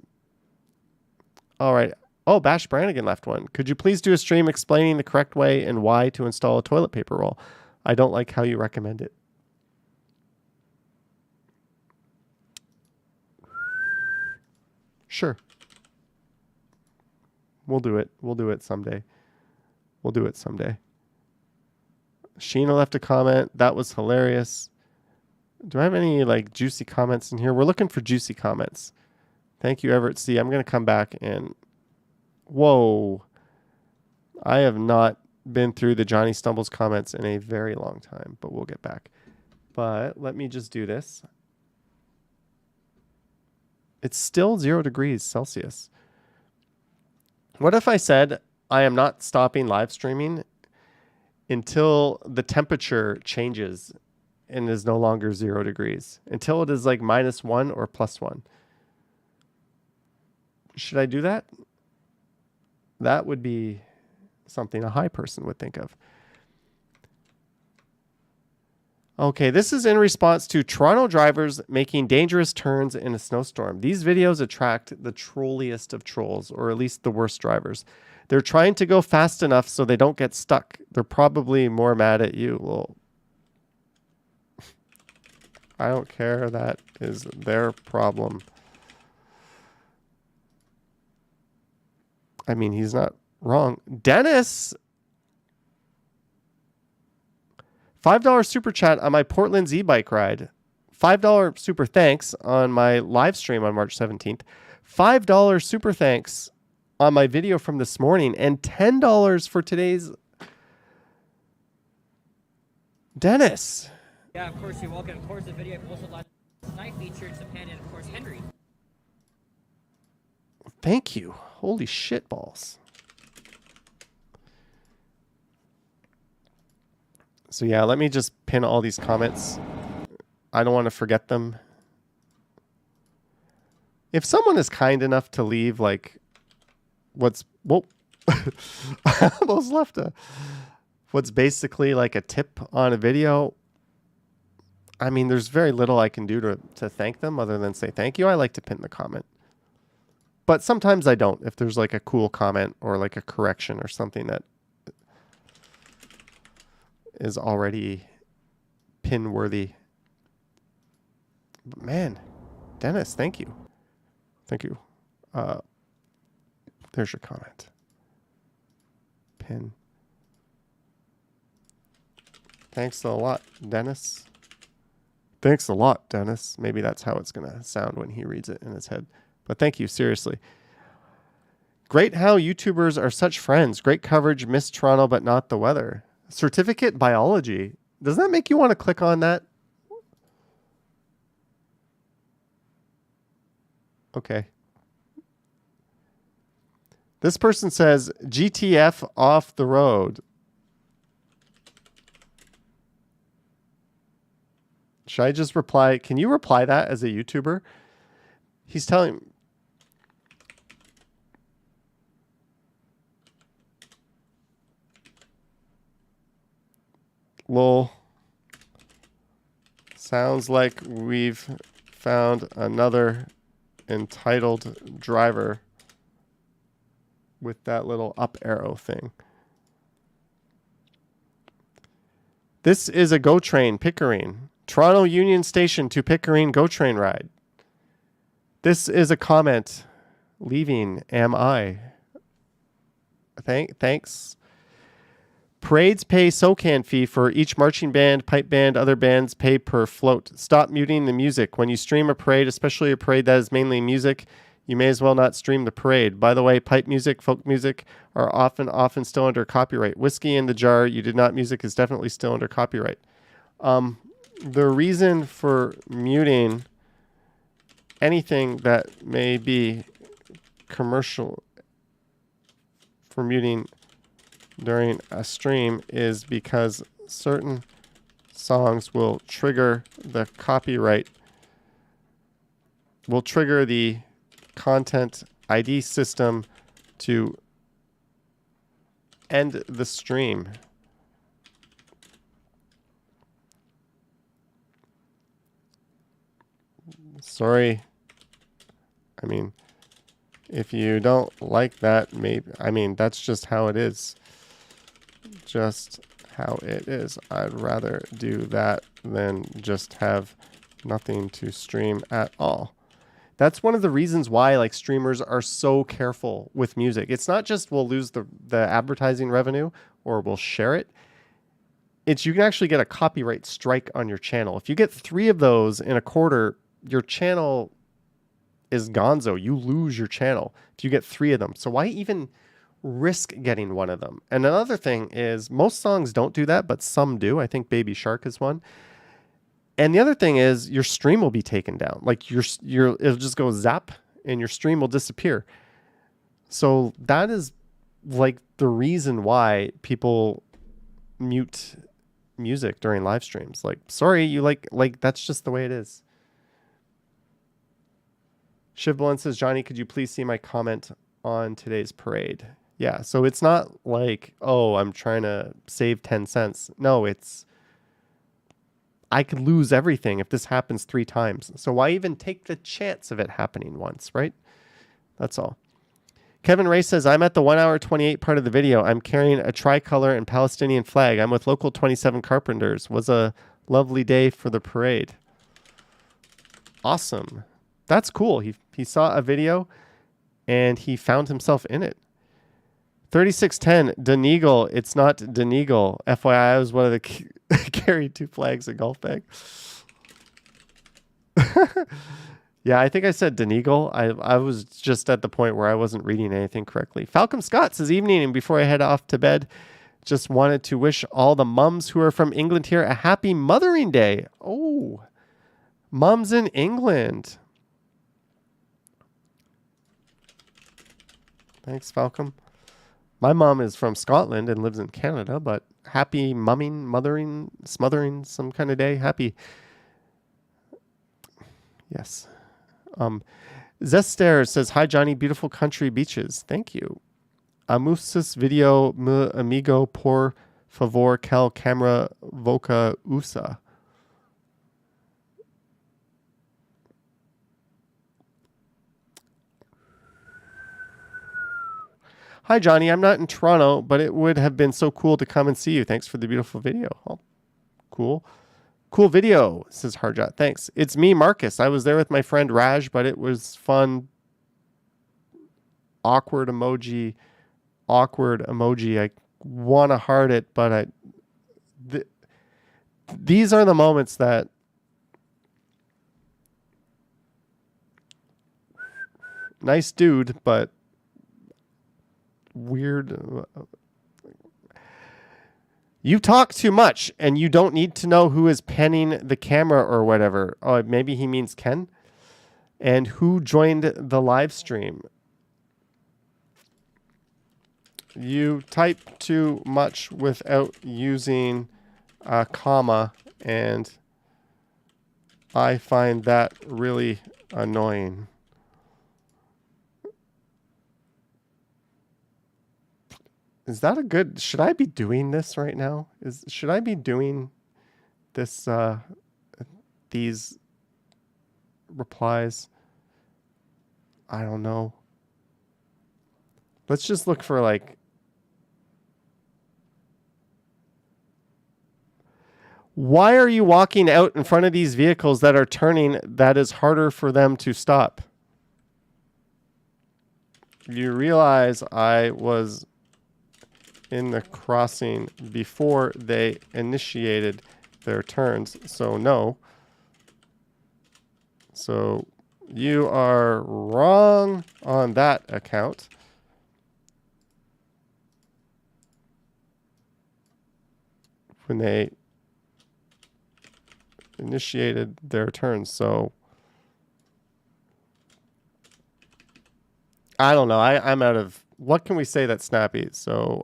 All right. Oh, Bash Brannigan left one. Could you please do a stream explaining the correct way and why to install a toilet paper roll? I don't like how you recommend it. Sure. We'll do it. We'll do it someday. Sheena left a comment. That was hilarious. Do I have any juicy comments in here? We're looking for juicy comments. Thank you, Everett C. I'm going to come back and... Whoa. I have not been through the Johnny Stumbles comments in a very long time, but we'll get back. But let me just do this. It's still 0 degrees Celsius. What if I said I am not stopping live streaming until the temperature changes and is no longer 0 degrees, until it is like -1 or +1? Should I do that? That would be something a high person would think of. Okay, this is in response to Toronto drivers making dangerous turns in a snowstorm. These videos attract the trolliest of trolls, or at least the worst drivers. They're trying to go fast enough so they don't get stuck. They're probably more mad at you. Well, I don't care. That is their problem. I mean, he's not wrong. Dennis, $5 super chat on my Portland's e-bike ride. $5 super thanks on my live stream on March 17th. $5 super thanks on my video from this morning. And $10 for today's... Dennis. Yeah, of course, you're welcome. Of course, the video also last night featured Japan and, of course, Henry. Thank you. Holy shit balls. So yeah, let me just pin all these comments. I don't want to forget them. If someone is kind enough to leave like whoa, I almost left what's basically like a tip on a video. I mean, there's very little I can do to thank them other than say thank you. I like to pin the comment. But sometimes I don't, if there's like a cool comment or like a correction or something that is already pin worthy. But man, Dennis, thank you. Thank you. There's your comment. Pin. Thanks a lot, Dennis. Thanks a lot, Dennis. Maybe that's how it's going to sound when he reads it in his head. But thank you, seriously. Great how YouTubers are such friends. Great coverage. Missed Toronto, but not the weather. Certificate biology. Doesn't that make you want to click on that? Okay. This person says, GTF off the road. Should I just reply? Can you reply that as a YouTuber? He's telling... Lol. Sounds like we've found another entitled driver with that little up arrow thing. This is a GO train, Pickering. Toronto Union Station to Pickering GO train ride. This is a comment. Leaving, am I? Thanks. Parades pay SOCAN fee for each marching band, pipe band, other bands pay per float. Stop muting the music. When you stream a parade, especially a parade that is mainly music, you may as well not stream the parade. By the way, pipe music, folk music are often still under copyright. Whiskey in the Jar, You Did Not music is definitely still under copyright. The reason for muting anything that may be commercial, for muting during a stream, is because certain songs will trigger the copyright, will trigger the content ID system to end the stream. Sorry. I mean, if you don't like that, maybe, I mean, that's just how it is. Just how it is. I'd rather do that than just have nothing to stream at all. That's one of the reasons why like streamers are so careful with music. It's not just we'll lose the advertising revenue or we'll share it. It's you can actually get a copyright strike on your channel. If you get 3 of those in a quarter, your channel is gonzo. You lose your channel if you get 3 of them. So why even risk getting one of them? And another thing is most songs don't do that, but some do. I think Baby Shark is one. And the other thing is your stream will be taken down. Like it'll just go zap and your stream will disappear. So that is like the reason why people mute music during live streams. Like, sorry, you like that's just the way it is. Shivbalin says, Johnny, could you please see my comment on today's parade? Yeah, so it's not like, oh, I'm trying to save 10 cents. No, it's I could lose everything if this happens 3 times. So why even take the chance of it happening once, right? That's all. Kevin Ray says, I'm at the 1 hour 28 part of the video. I'm carrying a tricolor and Palestinian flag. I'm with local 27 carpenters. Was a lovely day for the parade. Awesome. That's cool. He saw a video and he found himself in it. 3610, Deneagle. It's not Deneagle. FYI, I was one of the carried 2 flags in golf bag. Yeah, I think I said Deneagle. I was just at the point where I wasn't reading anything correctly. Falcon Scott says, evening, and before I head off to bed, just wanted to wish all the mums who are from England here a happy Mothering Day. Oh, mums in England. Thanks, Falcon. My mom is from Scotland and lives in Canada, but happy mumming, mothering, smothering some kind of day. Happy. Yes. Zester says, hi, Johnny, beautiful country beaches. Thank you. Amusis video mi amigo por favor cal camera voca usa. Hi, Johnny. I'm not in Toronto, but it would have been so cool to come and see you. Thanks for the beautiful video. Oh, cool. Cool video, says Harjot. Thanks. It's me, Marcus. I was there with my friend Raj, but it was fun. Awkward emoji. I want to heart it, but these are the moments that nice dude, but weird. You talk too much, and you don't need to know who is penning the camera or whatever. Oh, maybe he means Ken. And who joined the live stream. You type too much without using a comma, and I find that really annoying. Is that a good... Should I be doing this right now? Should I be doing this, these replies? I don't know. Let's just look for, like... Why are you walking out in front of these vehicles that are turning that is harder for them to stop? You realize I was in the crossing before they initiated their turns, so no. So you are wrong on that account. When they initiated their turns, so I don't know. I'm out of... What can we say that's snappy? So...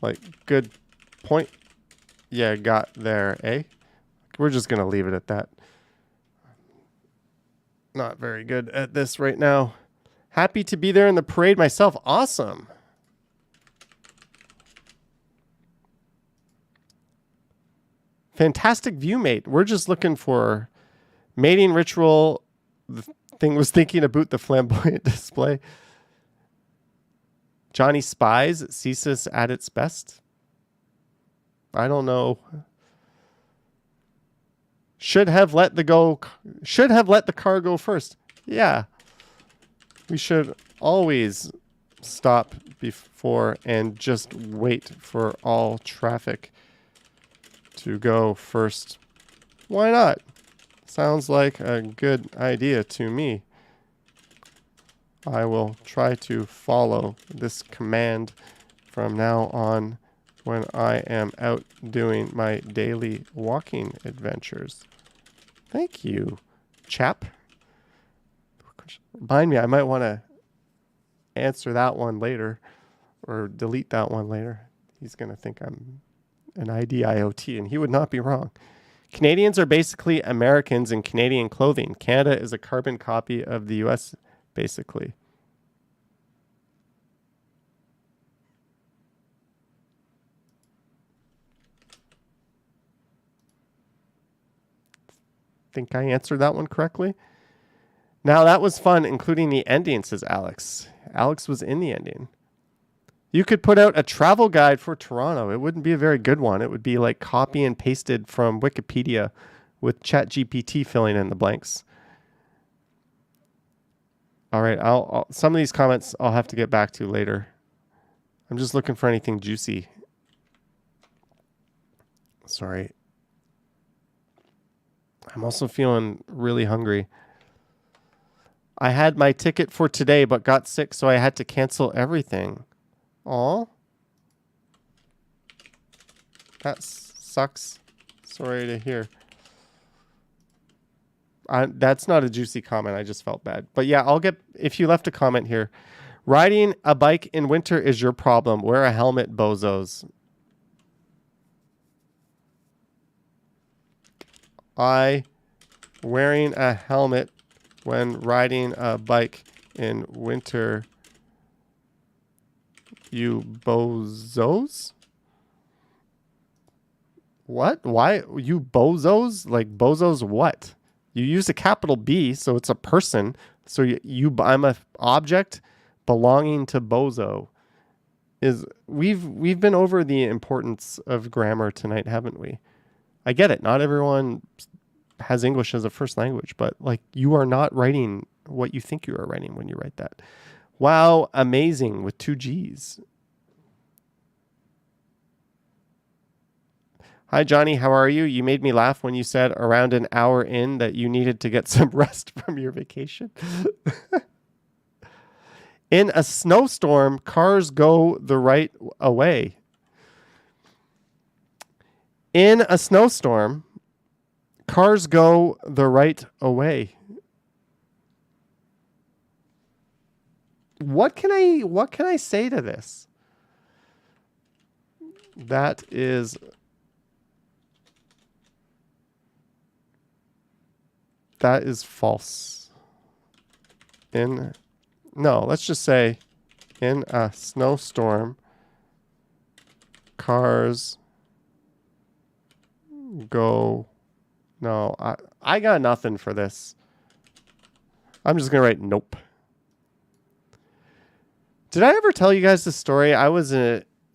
like, good point. Yeah, got there, eh? We're just going to leave it at that. Not very good at this right now. Happy to be there in the parade myself. Awesome. Fantastic view, mate. We're just looking for mating ritual. The thing was thinking about the flamboyant display. Johnny spies CSIS at its best. I don't know. Should have let the car go first. Yeah. We should always stop before and just wait for all traffic to go first. Why not? Sounds like a good idea to me. I will try to follow this command from now on when I am out doing my daily walking adventures. Thank you, chap. Remind me, I might want to answer that one later or delete that one later. He's going to think I'm an IDIOT, and he would not be wrong. Canadians are basically Americans in Canadian clothing. Canada is a carbon copy of the US, basically. Think I answered that one correctly. Now that was fun, including the ending, says Alex. Alex was in the ending. You could put out a travel guide for Toronto. It wouldn't be a very good one. It would be like copy and pasted from Wikipedia with ChatGPT filling in the blanks. All right, I'll some of these comments I'll have to get back to later. I'm just looking for anything juicy. Sorry. I'm also feeling really hungry. I had my ticket for today, but got sick, so I had to cancel everything. Aw. That sucks. Sorry to hear. That's not a juicy comment. I just felt bad. But yeah, I'll get, if you left a comment here. Riding a bike in winter is your problem. Wear a helmet, bozos. Wearing a helmet when riding a bike in winter, you bozos? What? Why? You bozos? Like bozos what? You use a capital B, so it's a person. So I'm a object belonging to bozo. We've been over the importance of grammar tonight, haven't we? I get it. Not everyone has English as a first language, but like you are not writing what you think you are writing when you write that. Wow, amazing with 2 G's. Hi, Johnny. How are you? You made me laugh when you said around an hour in that you needed to get some rest from your vacation. In a snowstorm, cars go the right way. In a snowstorm, cars go the right way. What can I say to this? That is false. Let's just say in a snowstorm, cars go. No, I got nothing for this. I'm just going to write nope. Did I ever tell you guys this story? I was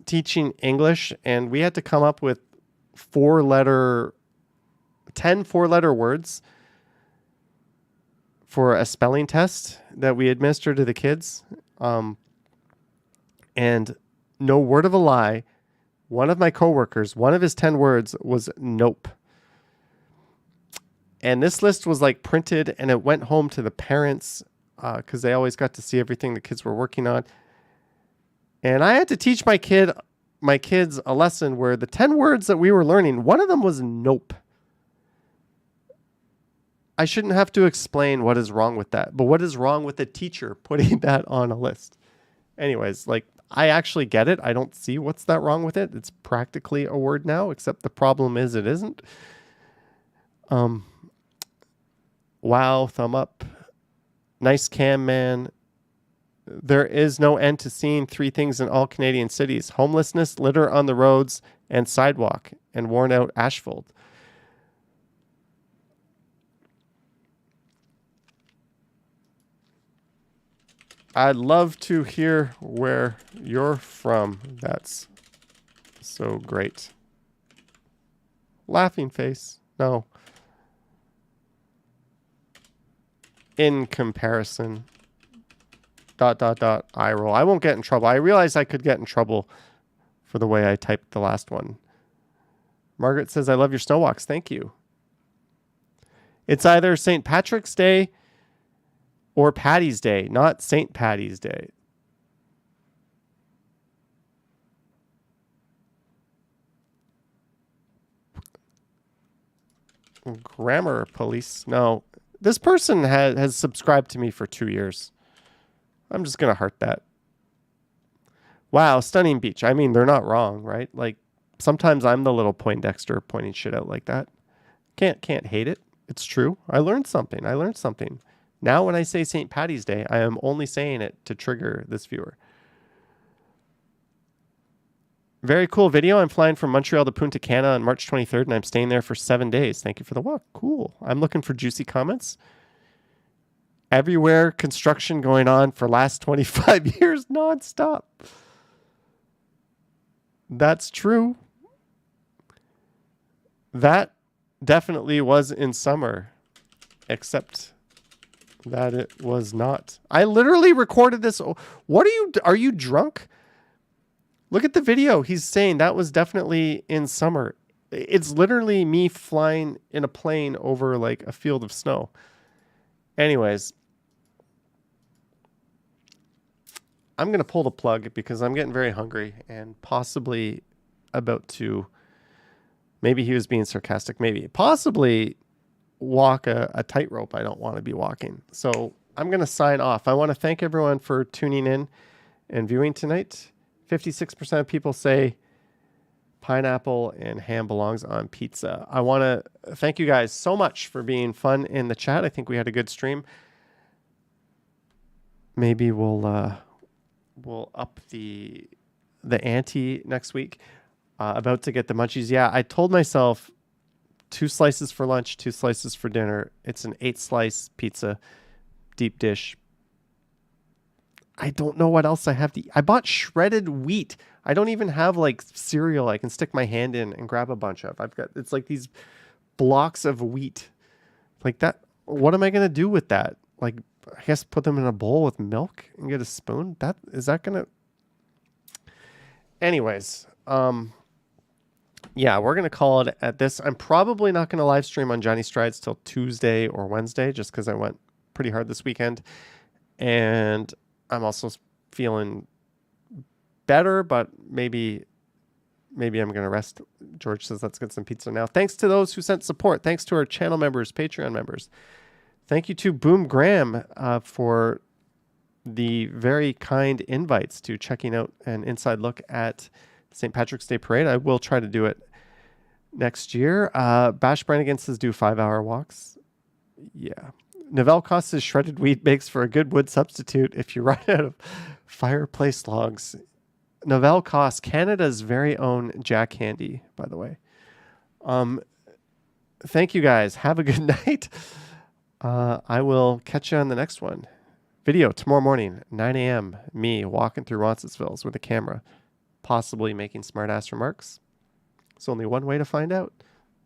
teaching English and we had to come up with 10 four-letter words for a spelling test that we administered to the kids. And no word of a lie, one of my coworkers, one of his 10 words was nope. And this list was like printed and it went home to the parents because they always got to see everything the kids were working on. And I had to teach my kids a lesson where the 10 words that we were learning, one of them was nope. I shouldn't have to explain what is wrong with that, but what is wrong with a teacher putting that on a list? Anyways, like I actually get it. I don't see what's that wrong with it. It's practically a word now, except the problem is it isn't. Wow, thumb up. Nice cam, man. There is no end to seeing 3 things in all Canadian cities: homelessness, litter on the roads and sidewalk, and worn out asphalt. I'd love to hear where you're from. That's so great. Laughing face. No. In comparison. ... eye roll. I won't get in trouble. I realized I could get in trouble for the way I typed the last one. Margaret says, I love your snow walks. Thank you. It's either St. Patrick's Day or Paddy's Day, not St. Paddy's Day. Grammar police. No. This person has subscribed to me for 2 years. I'm just going to heart that. Wow, stunning beach. I mean, they're not wrong, right? Like, sometimes I'm the little Poindexter pointing shit out like that. Can't hate it. It's true. I learned something. Now when I say St. Paddy's Day, I am only saying it to trigger this viewer. Very cool video. I'm flying from Montreal to Punta Cana on March 23rd, and I'm staying there for 7 days. Thank you for the walk. Cool. I'm looking for juicy comments. Everywhere construction going on for last 25 years nonstop. That's true. That definitely was in summer, except that it was not. I literally recorded this. What are you drunk? Look at the video. He's saying that was definitely in summer. It's literally me flying in a plane over like a field of snow. Anyways, I'm going to pull the plug because I'm getting very hungry and possibly about to, maybe he was being sarcastic, possibly walk a tightrope I don't want to be walking. So I'm going to sign off. I want to thank everyone for tuning in and viewing tonight. 56% of people say pineapple and ham belongs on pizza. I want to thank you guys so much for being fun in the chat. I think we had a good stream. Maybe we'll up the ante next week. About to get the munchies. Yeah, I told myself 2 slices for lunch, 2 slices for dinner. It's an 8-slice pizza, deep dish. I don't know what else I have to eat. I bought shredded wheat. I don't even have like cereal I can stick my hand in and grab a bunch of. It's like these blocks of wheat. Like that. What am I going to do with that? Like, I guess put them in a bowl with milk and get a spoon. Is that going to... Anyways, yeah, we're going to call it at this. I'm probably not going to live stream on Johnny Strides till Tuesday or Wednesday, just because I went pretty hard this weekend. And I'm also feeling better, but maybe I'm going to rest. George says, let's get some pizza now. Thanks to those who sent support. Thanks to our channel members, Patreon members. Thank you to Boom Graham for the very kind invites to checking out an inside look at St. Patrick's Day Parade. I will try to do it next year. Bash Brannigan says do 5-hour walks. Yeah. Novell Cost says shredded wheat makes for a good wood substitute if you run out of fireplace logs. Novell Cost, Canada's very own Jack Handy, by the way. Thank you guys. Have a good night. I will catch you on the next one. Video tomorrow morning, 9 a.m. Me walking through Roncesvalles with a camera, possibly making smart-ass remarks. There's only one way to find out.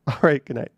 All right, good night.